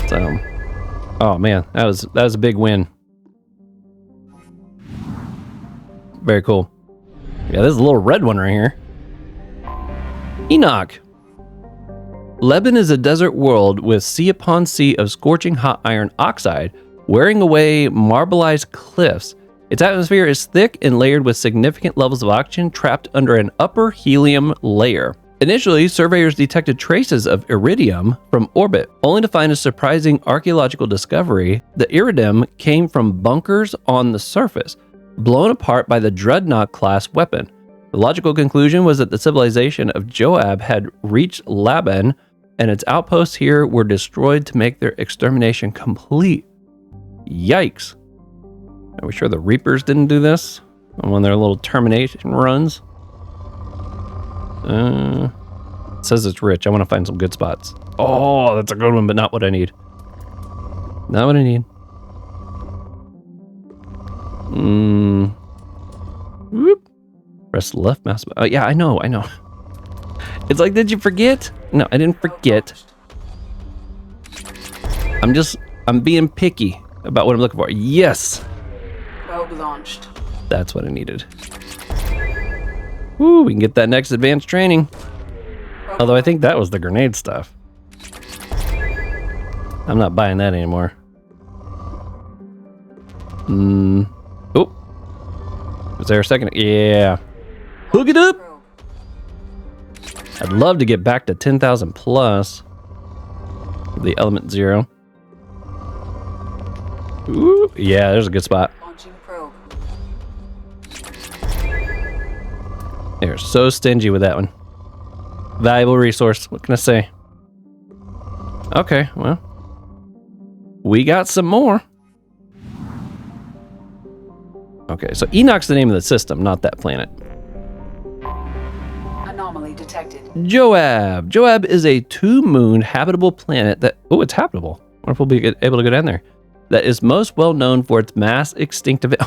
So, oh man, that was a big win. Very cool. Yeah, there's a little red one right here. Enoch. Lebanon is a desert world with sea upon sea of scorching hot iron oxide, wearing away marbleized cliffs. Its atmosphere is thick and layered with significant levels of oxygen trapped under an upper helium layer. Initially, surveyors detected traces of iridium from orbit, only to find a surprising archaeological discovery. The iridium came from bunkers on the surface, blown apart by the Dreadnought-class weapon. The logical conclusion was that the civilization of Joab had reached Laban, and its outposts here were destroyed to make their extermination complete. Yikes. Are we sure the Reapers didn't do this on one of their little termination runs? It says it's rich. I want to find some good spots. Oh, that's a good one, but not what I need. Not what I need. Whoop. Press left mouse. Oh, yeah, I know. It's like, did you forget? No, I didn't forget. I'm being picky about what I'm looking for. Yes. Probe launched. That's what I needed. Woo, we can get that next advanced training. Although I think that was the grenade stuff. I'm not buying that anymore. Oh. Was there a second? Yeah. Hook it up. I'd love to get back to 10,000 plus. The element 0. Ooh, yeah, there's a good spot. They're so stingy with that one. Valuable resource. What can I say? Okay, well. We got some more. Okay, so Enoch's the name of the system, not that planet. Anomaly detected. Joab. Joab is a 2-moon habitable planet that... Oh, it's habitable. I wonder if we'll be able to go down there. That is most well known for its mass extinct event.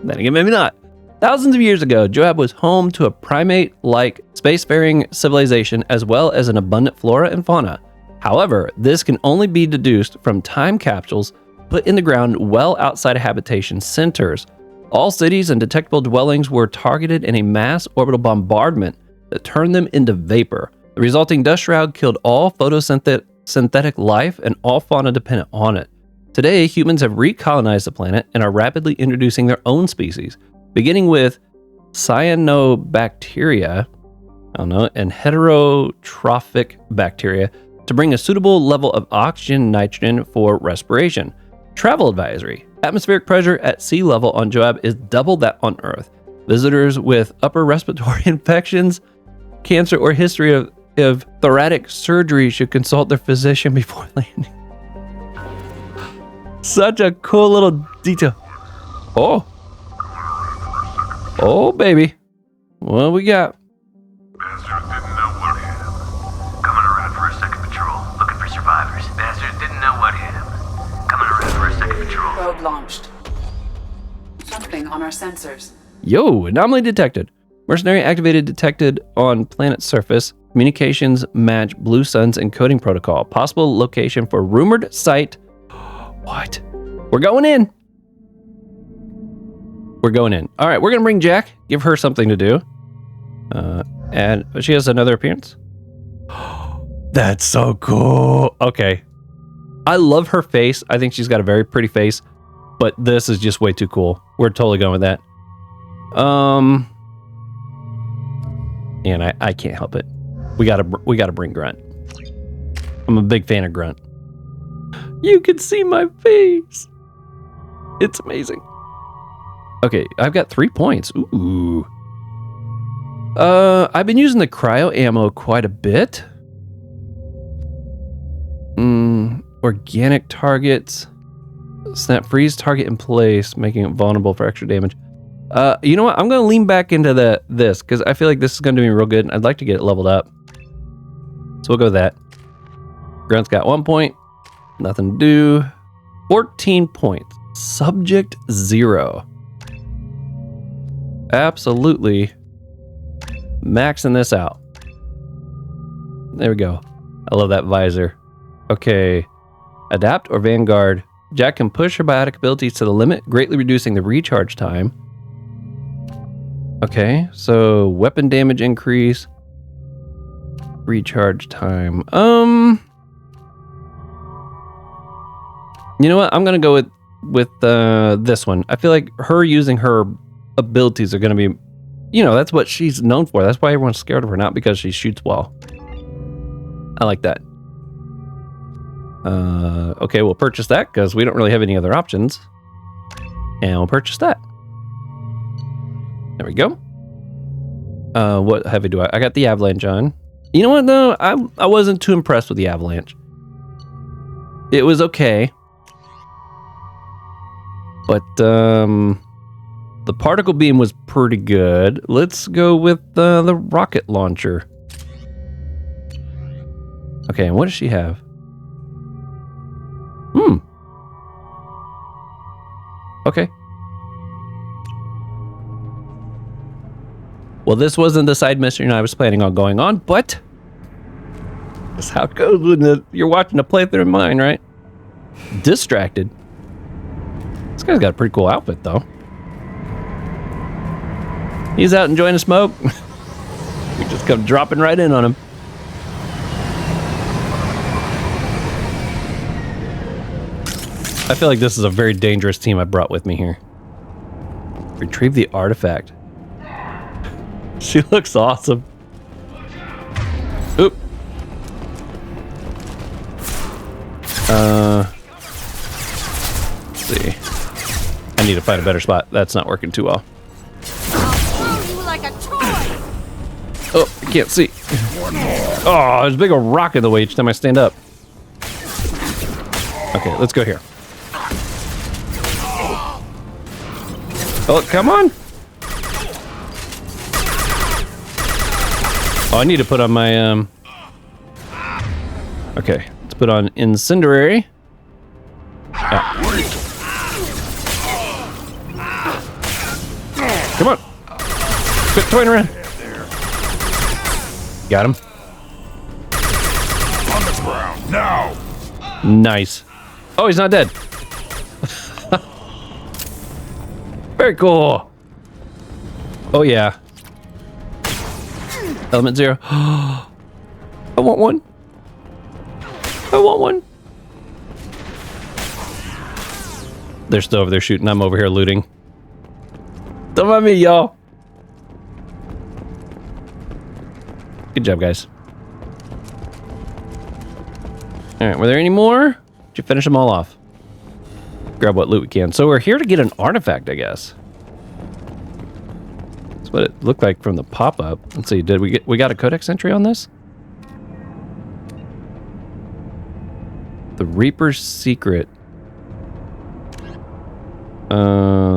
Then again, maybe not. Thousands of years ago, Joab was home to a primate-like spacefaring civilization as well as an abundant flora and fauna. However, this can only be deduced from time capsules put in the ground well outside of habitation centers. All cities and detectable dwellings were targeted in a mass orbital bombardment that turned them into vapor. The resulting dust shroud killed all photosynthetic life and all fauna dependent on it. Today, humans have recolonized the planet and are rapidly introducing their own species, beginning with cyanobacteria, and heterotrophic bacteria to bring a suitable level of oxygen and nitrogen for respiration. Travel advisory. Atmospheric pressure at sea level on Joab is double that on Earth. Visitors with upper respiratory infections, cancer, or history of thoracic surgery should consult their physician before landing. Such a cool little detail. Oh. Oh, baby. What we got? Bastards didn't know what hit him. Coming around for a second patrol, looking for survivors. Bastards didn't know what hit him. Coming around for a second patrol. Probe launched. Something on our sensors. Yo, anomaly detected. Mercenary activated detected on planet surface. Communications match Blue Sun's encoding protocol. Possible location for rumored site. What? We're going in. We're going in. All right, we're going to bring Jack. Give her something to do. And she has another appearance. That's so cool. Okay. I love her face. I think she's got a very pretty face. But this is just way too cool. We're totally going with that. And I can't help it. We gotta bring Grunt. I'm a big fan of Grunt. You can see my face. It's amazing. Okay, I've got 3 points. Ooh. I've been using the cryo ammo quite a bit. Organic targets. Snap freeze target in place, making it vulnerable for extra damage. You know what? I'm going to lean back into this because I feel like this is going to be real good. And I'd like to get it leveled up. So we'll go with that. Grunt's got 1 point. Nothing to do. 14 points. Subject 0. Absolutely maxing this out. There we go. I love that visor. Okay. Adapt or Vanguard. Jack can push her biotic abilities to the limit, greatly reducing the recharge time. Okay, so weapon damage increase. Recharge time. You know what? I'm gonna go with this one. I feel like her using her abilities are gonna be, that's what she's known for. That's why everyone's scared of her, not because she shoots well. I like that. Okay, we'll purchase that because we don't really have any other options. And we'll purchase that. There we go. What heavy do I got the avalanche on. You know what though? I wasn't too impressed with the avalanche. It was okay. But the particle beam was pretty good. Let's go with the rocket launcher. Okay, and what does she have? Okay. Well, this wasn't the side mission I was planning on going on, but that's how it goes when you're watching a playthrough of mine, right? Distracted. This guy's got a pretty cool outfit, though. He's out enjoying the smoke. We just come dropping right in on him. I feel like this is a very dangerous team I brought with me here. Retrieve the artifact. She looks awesome. Oop. Let's see. I need to find a better spot. That's not working too well. Oh, I can't see. Oh, there's a big old rock in the way each time I stand up. Okay, let's go here. Oh, come on. Oh, I need to put on my, okay, let's put on incendiary. Ah. Come on. Quit toying around. Got him. On the ground, now. Nice. Oh, he's not dead. Very cool. Oh, yeah. Element 0. I want one. I want one. They're still over there shooting. I'm over here looting. Don't mind me, y'all. Good job, guys. All right, were there any more? Did you finish them all off? Grab what loot we can. So we're here to get an artifact, I guess. That's what it looked like from the pop-up. Let's see, did we got a codex entry on this? The Reaper's Secret.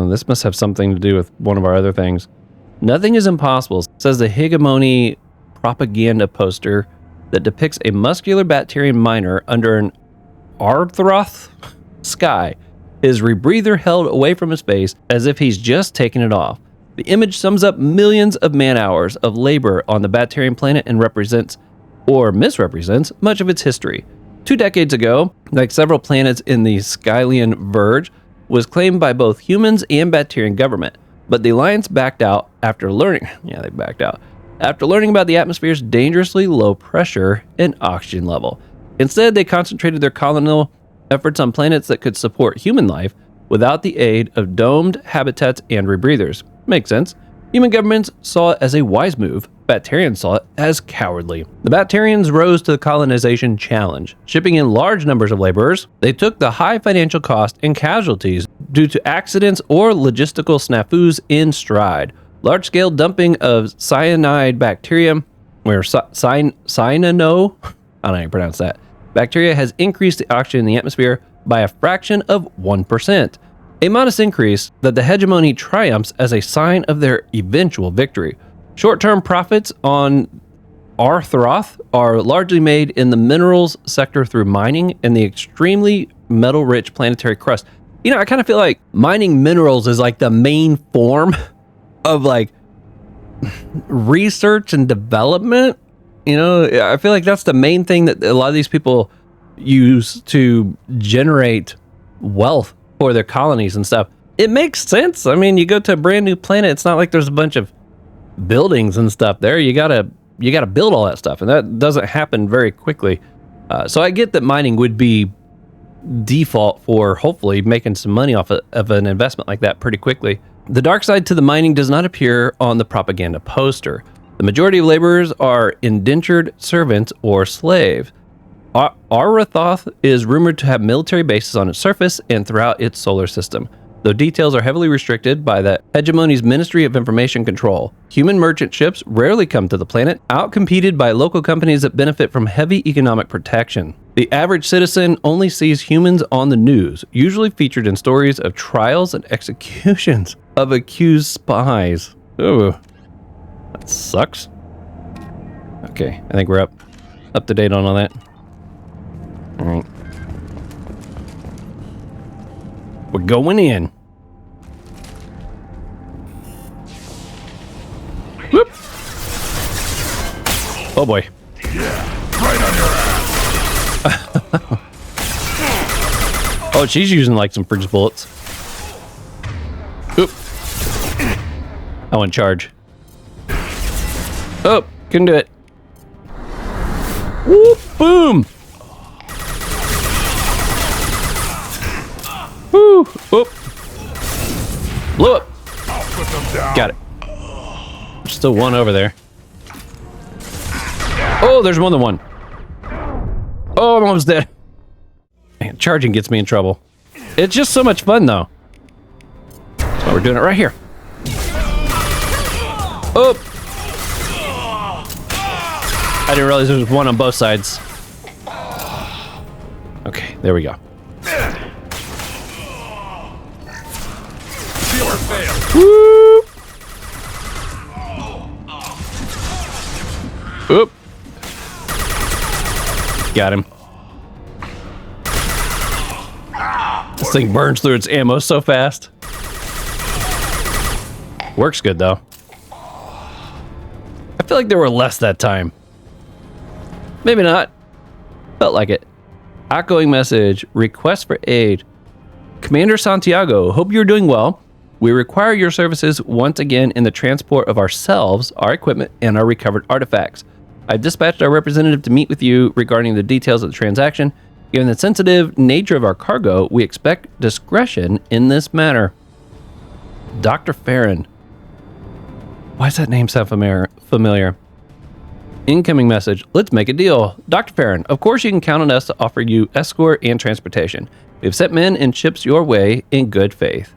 This must have something to do with one of our other things. Nothing is impossible, says the Hegemony propaganda poster that depicts a muscular Bacterian miner under an Arthroth sky, his rebreather held away from his face as if he's just taken it off. The image sums up millions of man-hours of labor on the Bacterian planet and represents, or misrepresents, much of its history. 2 decades ago, like several planets in the Skylian Verge, was claimed by both humans and Bacterian government, but the Alliance backed out after learning about the atmosphere's dangerously low pressure and oxygen level. Instead, they concentrated their colonial efforts on planets that could support human life without the aid of domed habitats and rebreathers. Makes sense. Human governments saw it as a wise move. Bacterians saw it as cowardly. The Bacterians rose to the colonization challenge, shipping in large numbers of laborers. They took the high financial cost and casualties due to accidents or logistical snafus in stride. Large-scale dumping of cyanide bacteria, or cyano, I don't know how to pronounce that, bacteria has increased the oxygen in the atmosphere by a fraction of 1%. A modest increase that the hegemony triumphs as a sign of their eventual victory. Short-term profits on Arthroth are largely made in the minerals sector through mining and the extremely metal-rich planetary crust. You know, I kind of feel like mining minerals is like the main form of like research and development. You know, I feel like that's the main thing that a lot of these people use to generate wealth for their colonies and stuff. It makes sense. I mean, you go to a brand new planet, it's not like there's a bunch of buildings and stuff there. You gotta build all that stuff, and that doesn't happen very quickly. So I get that mining would be default for hopefully making some money off of an investment like that pretty quickly. The dark side to the mining does not appear on the propaganda poster. The majority of laborers are indentured servants or slaves. Arathoth is rumored to have military bases on its surface and throughout its solar system, though details are heavily restricted by the Hegemony's Ministry of Information Control. Human merchant ships rarely come to the planet, outcompeted by local companies that benefit from heavy economic protection. The average citizen only sees humans on the news, usually featured in stories of trials and executions of accused spies. Ooh, that sucks. Okay, I think we're up to date on all that. All right. We're going in. Whoop. Oh boy. Yeah, right on your ass. Oh, she's using like some freeze bullets. Oop. I want charge. Oh, couldn't do it. Whoop, boom. Woo! Oop! Blew up! Got it. There's still one over there. Oh, there's more than one. Oh, I'm almost dead. Man, charging gets me in trouble. It's just so much fun, though. That's why we're doing it right here. Oh! I didn't realize there was one on both sides. Okay, there we go. Woo! Oop. Got him. This thing burns through its ammo so fast. Works good, though. I feel like there were less that time. Maybe not. Felt like it. Outgoing message. Request for aid. Commander Santiago, hope you're doing well. We require your services once again in the transport of ourselves, our equipment, and our recovered artifacts. I've dispatched our representative to meet with you regarding the details of the transaction. Given the sensitive nature of our cargo, we expect discretion in this matter. Dr. Farron. Why does that name sound familiar? Incoming message. Let's make a deal. Dr. Farron, of course you can count on us to offer you escort and transportation. We've sent men and ships your way in good faith.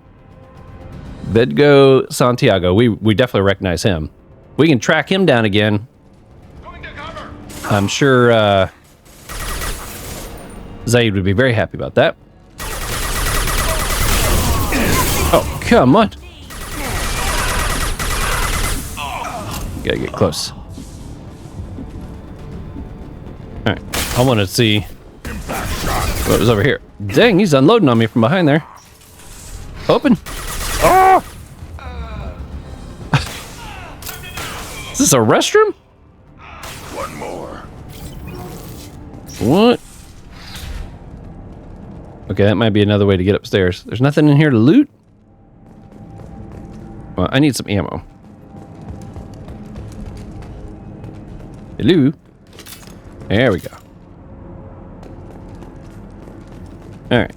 Bedgo Santiago. We definitely recognize him. We can track him down again. I'm sure Zaid would be very happy about that. Oh, Come on. Gotta get close. Alright, I want to see what was over here. Dang, he's unloading on me from behind there. Open. Oh! Is this a restroom? One more. What? Okay, that might be another way to get upstairs. There's nothing in here to loot? Well, I need some ammo. Hello? There we go. Alright.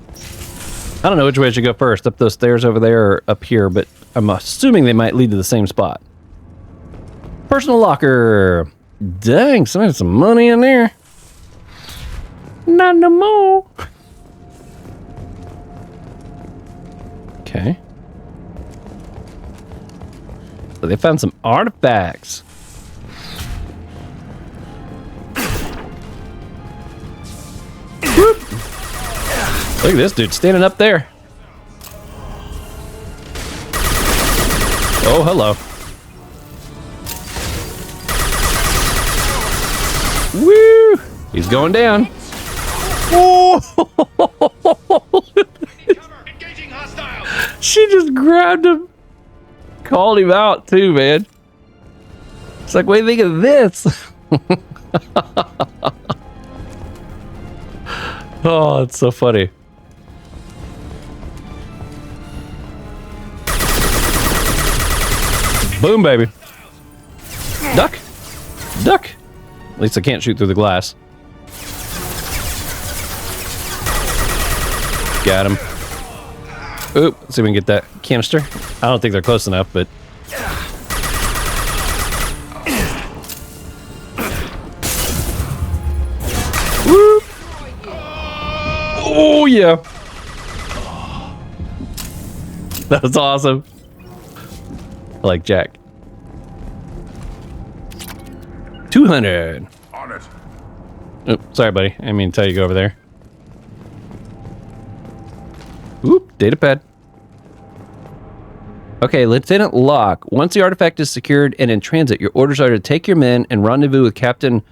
I don't know which way I should go first, up those stairs over there or up here, but I'm assuming they might lead to the same spot. Personal locker. Dang, somebody had some money in there. Not no more. Okay. So they found some artifacts. Whoop. Look at this dude standing up there. Oh, hello. Woo! He's going down. Oh! She just grabbed him. Called him out too, man. It's like, what do you think of this? Oh, it's so funny. Boom, baby. Duck. Duck. At least I can't shoot through the glass. Got him. Oop, let's see if we can get that canister. I don't think they're close enough, but... Whoop. Oh, yeah. That was awesome. I like Jack. 200. On it. Oh, sorry, buddy. I didn't mean to tell you to go over there. Oop, data pad. Okay, Lieutenant Locke. Once the artifact is secured and in transit, your orders are to take your men and rendezvous with Captain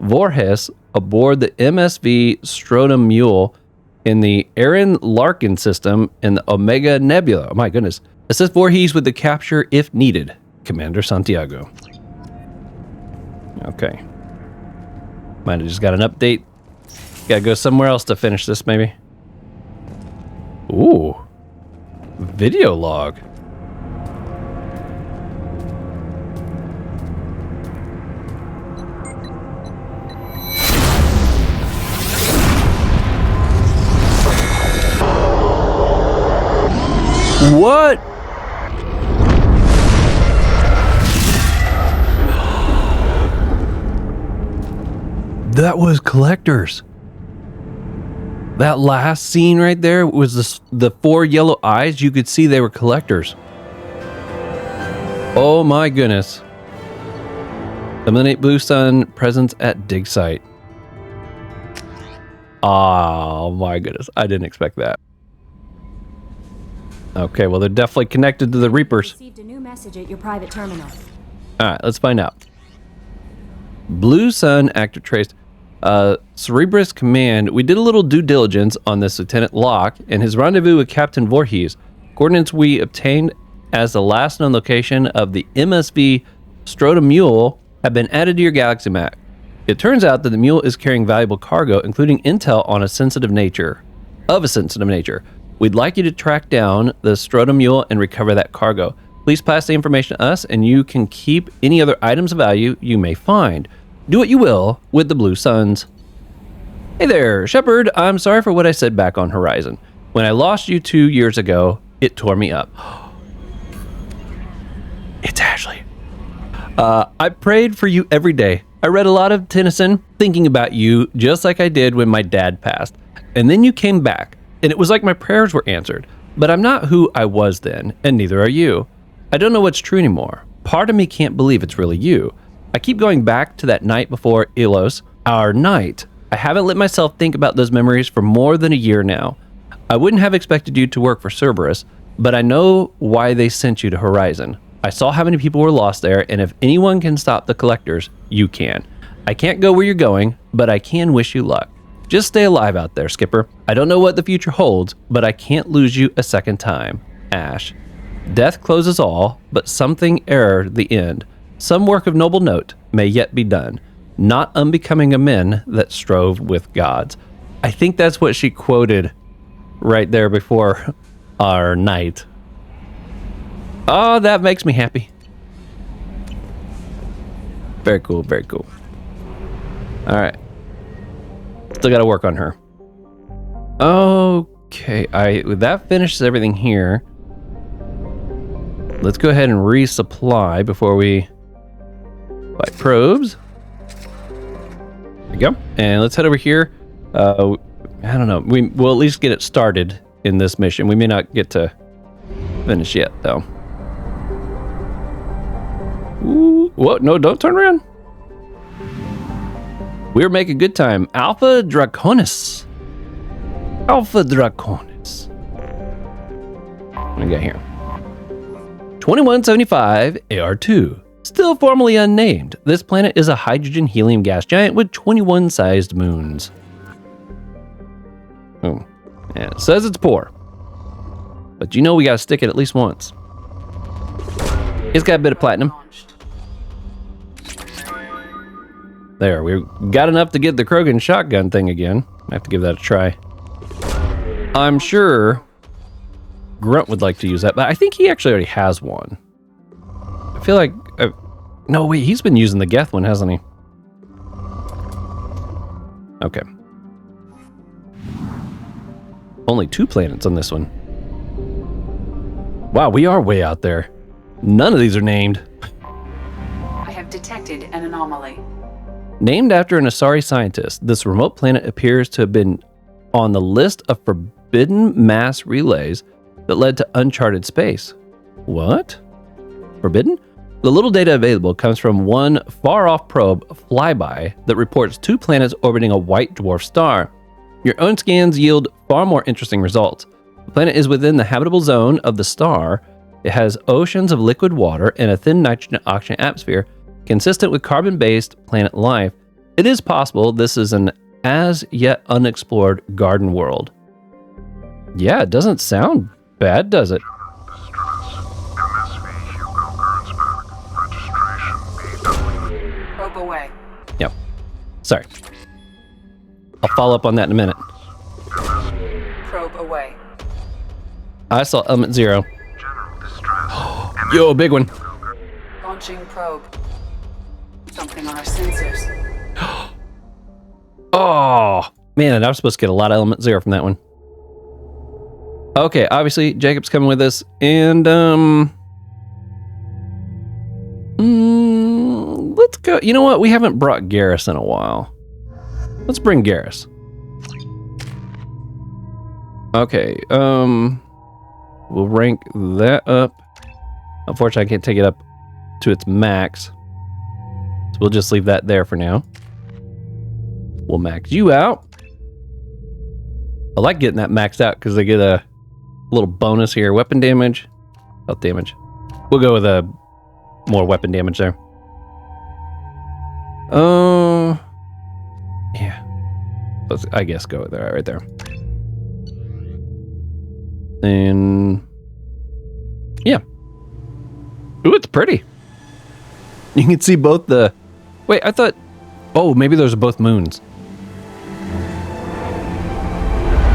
Voorhees aboard the MSV Strodom Mule in the Aaron Larkin system in the Omega Nebula. Oh my goodness. Assist Voorhees with the capture if needed. Commander Santiago. Okay. Might have just got an update. Gotta go somewhere else to finish this, maybe. Ooh. Video log. What? That was collectors. That last scene right there was the 4 yellow eyes. You could see they were collectors. Oh my goodness. Eliminate Blue Sun presence at dig site. Oh my goodness. I didn't expect that. Okay, well, they're definitely connected to the Reapers. Received a new message at your private terminal. Alright, let's find out. Blue Sun active trace. Cerebrus Command, we did a little due diligence on this Lieutenant Locke and his rendezvous with Captain Voorhees. Coordinates we obtained as the last known location of the MSV Strodom Mule have been added to your galaxy map. It turns out that the mule is carrying valuable cargo, including intel on a sensitive nature. We'd like you to track down the Strodom Mule and recover that cargo. Please pass the information to us and you can keep any other items of value you may find. Do what you will with the Blue Suns. Hey there, Shepard. I'm sorry for what I said back on Horizon. When I lost you 2 years ago, it tore me up. It's Ashley. I prayed for you every day. I read a lot of Tennyson thinking about you, just like I did when my dad passed. And then you came back, and it was like my prayers were answered. But I'm not who I was then, and neither are you. I don't know what's true anymore. Part of me can't believe it's really you. I keep going back to that night before Ilos, our night. I haven't let myself think about those memories for more than a year now. I wouldn't have expected you to work for Cerberus, but I know why they sent you to Horizon. I saw how many people were lost there, and if anyone can stop the collectors, you can. I can't go where you're going, but I can wish you luck. Just stay alive out there, Skipper. I don't know what the future holds, but I can't lose you a second time. Ash. Death closes all, but something ere the end. Some work of noble note may yet be done, not unbecoming of men that strove with gods. I think that's what she quoted right there before our night. Oh, that makes me happy. Very cool, very cool. All right. Still got to work on her. Okay, that finishes everything here. Let's go ahead and resupply before we buy probes. There we go. And let's head over here. I don't know. We'll at least get it started in this mission. We may not get to finish yet, though. Ooh, what? No, don't turn around. We're making good time. Alpha Draconis. Alpha Draconis. What do we got here? 2175 AR2. Still formerly unnamed, this planet is a hydrogen helium gas giant with 21 sized moons. And it says it's poor. But you know we gotta stick it at least once. It's got a bit of platinum. There, we got enough to get the Krogan shotgun thing again. I have to give that a try. I'm sure Grunt would like to use that, but I think he actually already has one. I feel like... no, wait, he's been using the Geth one, hasn't he? Okay. Only 2 planets on this one. Wow, we are way out there. None of these are named. I have detected an anomaly. Named after an Asari scientist, this remote planet appears to have been on the list of forbidden mass relays that led to uncharted space. What? Forbidden? The little data available comes from one far-off probe flyby that reports 2 planets orbiting a white dwarf star. Your own scans yield far more interesting results. The planet is within the habitable zone of the star. It has oceans of liquid water and a thin nitrogen-oxygen atmosphere consistent with carbon-based planet life. It is possible this is an as-yet unexplored garden world. Yeah, it doesn't sound bad, does it? Probe away. Yep. Sorry. I'll follow up on that in a minute. Probe away. I saw element 0. Yo, big one. Launching probe. Something on our sensors. Oh, man, I was supposed to get a lot of element 0 from that one. Okay, obviously, Jacob's coming with us, and, let's go. You know what? We haven't brought Garrus in a while. Let's bring Garrus. Okay, we'll rank that up. Unfortunately, I can't take it up to its max. So we'll just leave that there for now. We'll max you out. I like getting that maxed out because they get a little bonus here. Weapon damage, health damage. We'll go with a more weapon damage there. Yeah. Let's, I guess, go with that right there. And yeah. Ooh, it's pretty. You can see both the... Wait, I thought... Oh, maybe those are both moons.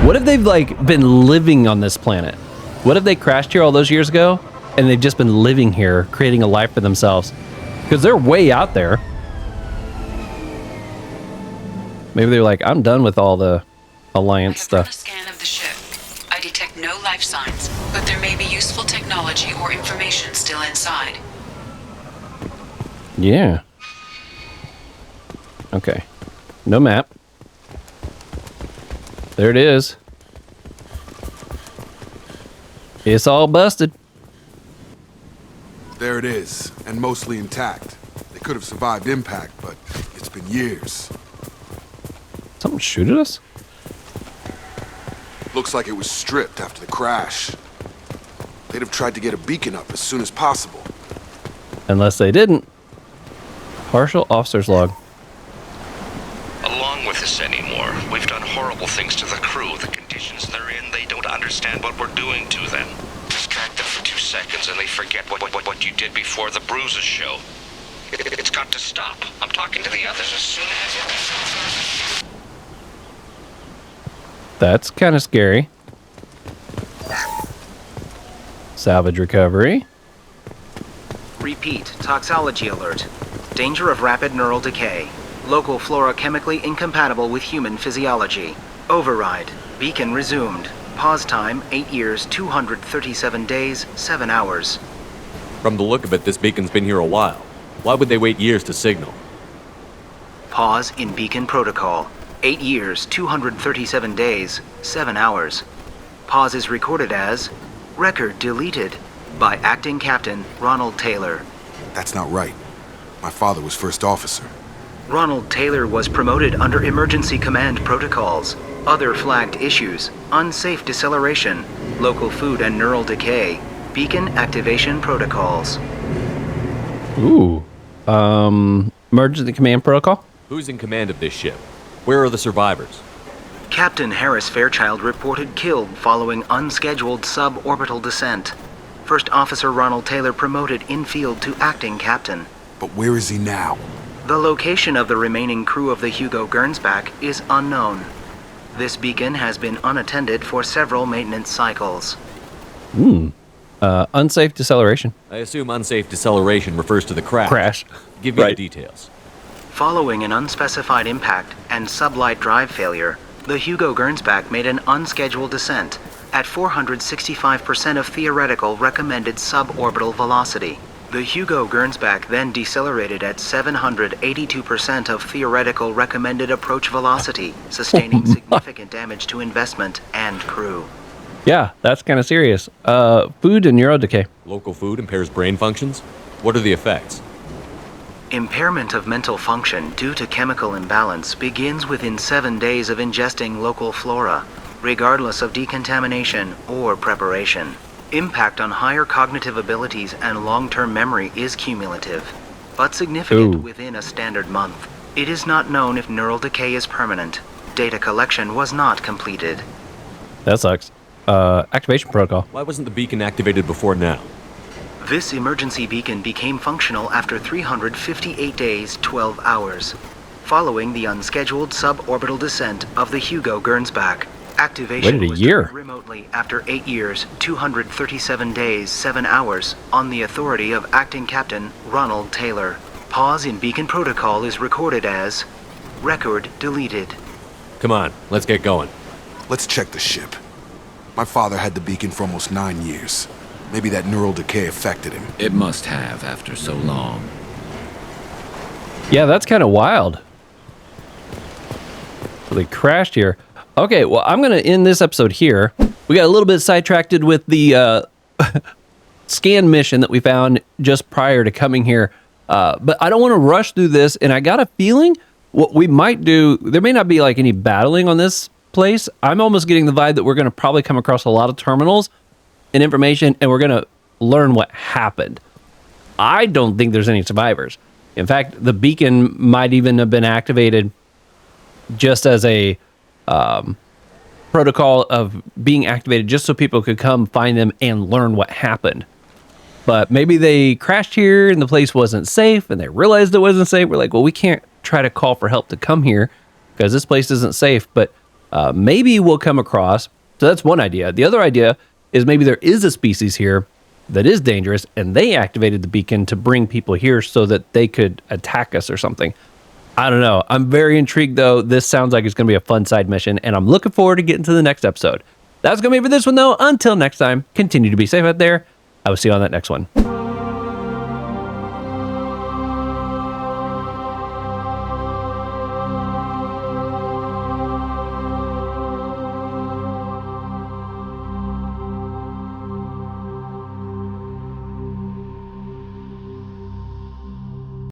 What if they've, like, been living on this planet? What if they crashed here all those years ago, and they've just been living here, creating a life for themselves? Because they're way out there. Maybe they're like, I'm done with all the Alliance stuff. Scan of the ship. I detect no life signs, but there may be useful technology or information still inside. Yeah. Okay. No map. There it is. It's all busted. There it is, and mostly intact. They could have survived impact, but it's been years. Something shoot at us? Looks like it was stripped after the crash. They'd have tried to get a beacon up as soon as possible. Unless they didn't. Partial officer's log. Along with this anymore. We've done horrible things to the crew. The conditions they're in, they don't understand what we're doing to them. Distract them for 2 seconds and they forget what you did before the bruises show. It's got to stop. I'm talking to the others as soon as... That's kind of scary. Salvage recovery. Repeat, toxology alert. Danger of rapid neural decay. Local flora chemically incompatible with human physiology. Override. Beacon resumed. Pause time 8 years, 237 days, 7 hours. From the look of it, this beacon's been here a while. Why would they wait years to signal? Pause in beacon protocol. 8 years, 237 days, 7 hours. Pause is recorded as record deleted by acting captain Ronald Taylor. That's not right. My father was first officer. Ronald Taylor was promoted under emergency command protocols. Other flagged issues: unsafe deceleration, local food and neural decay, beacon activation protocols. Ooh. Emergency command protocol? Who's in command of this ship? Where are the survivors? Captain Harris Fairchild reported killed following unscheduled suborbital descent. First Officer Ronald Taylor promoted in-field to acting captain. But where is he now? The location of the remaining crew of the Hugo Gernsback is unknown. This beacon has been unattended for several maintenance cycles. Unsafe deceleration. I assume unsafe deceleration refers to the crash. Crash. Give me the details. Following an unspecified impact and sublight drive failure, the Hugo Gernsback made an unscheduled descent at 465% of theoretical recommended suborbital velocity. The Hugo Gernsback then decelerated at 782% of theoretical recommended approach velocity, sustaining significant damage to investment and crew. Yeah, that's kind of serious. Food and neural decay. Local food impairs brain functions? What are the effects? Impairment of mental function due to chemical imbalance begins within 7 days of ingesting local flora, regardless of decontamination or preparation. Impact on higher cognitive abilities and long-term memory is cumulative, but significant within a standard month. It is not known if neural decay is permanent. Data collection was not completed. That sucks. Activation protocol. Why wasn't the beacon activated before now? This emergency beacon became functional after 358 days, 12 hours, following the unscheduled suborbital descent of the Hugo Gernsback. Activation was done remotely after 8 years, 237 days, 7 hours, on the authority of Acting Captain Ronald Taylor. Pause in beacon protocol is recorded as record deleted. Come on, let's get going. Let's check the ship. My father had the beacon for almost 9 years. Maybe that neural decay affected him. It must have after so long. Yeah, that's kind of wild. So they crashed here. Okay, well, I'm going to end this episode here. We got a little bit sidetracked with the scan mission that we found just prior to coming here. But I don't want to rush through this, and I got a feeling what we might do, there may not be like any battling on this place. I'm almost getting the vibe that we're going to probably come across a lot of terminals and information, and we're going to learn what happened. I don't think there's any survivors. In fact, the beacon might even have been activated just as a protocol of being activated just so people could come find them and learn what happened. But maybe they crashed here and the place wasn't safe and they realized it wasn't safe. We're like, well, we can't try to call for help to come here because this place isn't safe. But maybe we'll come across. So that's one idea. The other idea is maybe there is a species here that is dangerous and they activated the beacon to bring people here so that they could attack us or something. I don't know. I'm very intrigued, though. This sounds like it's going to be a fun side mission, and I'm looking forward to getting to the next episode. That's going to be it for this one, though. Until next time, continue to be safe out there. I will see you on that next one.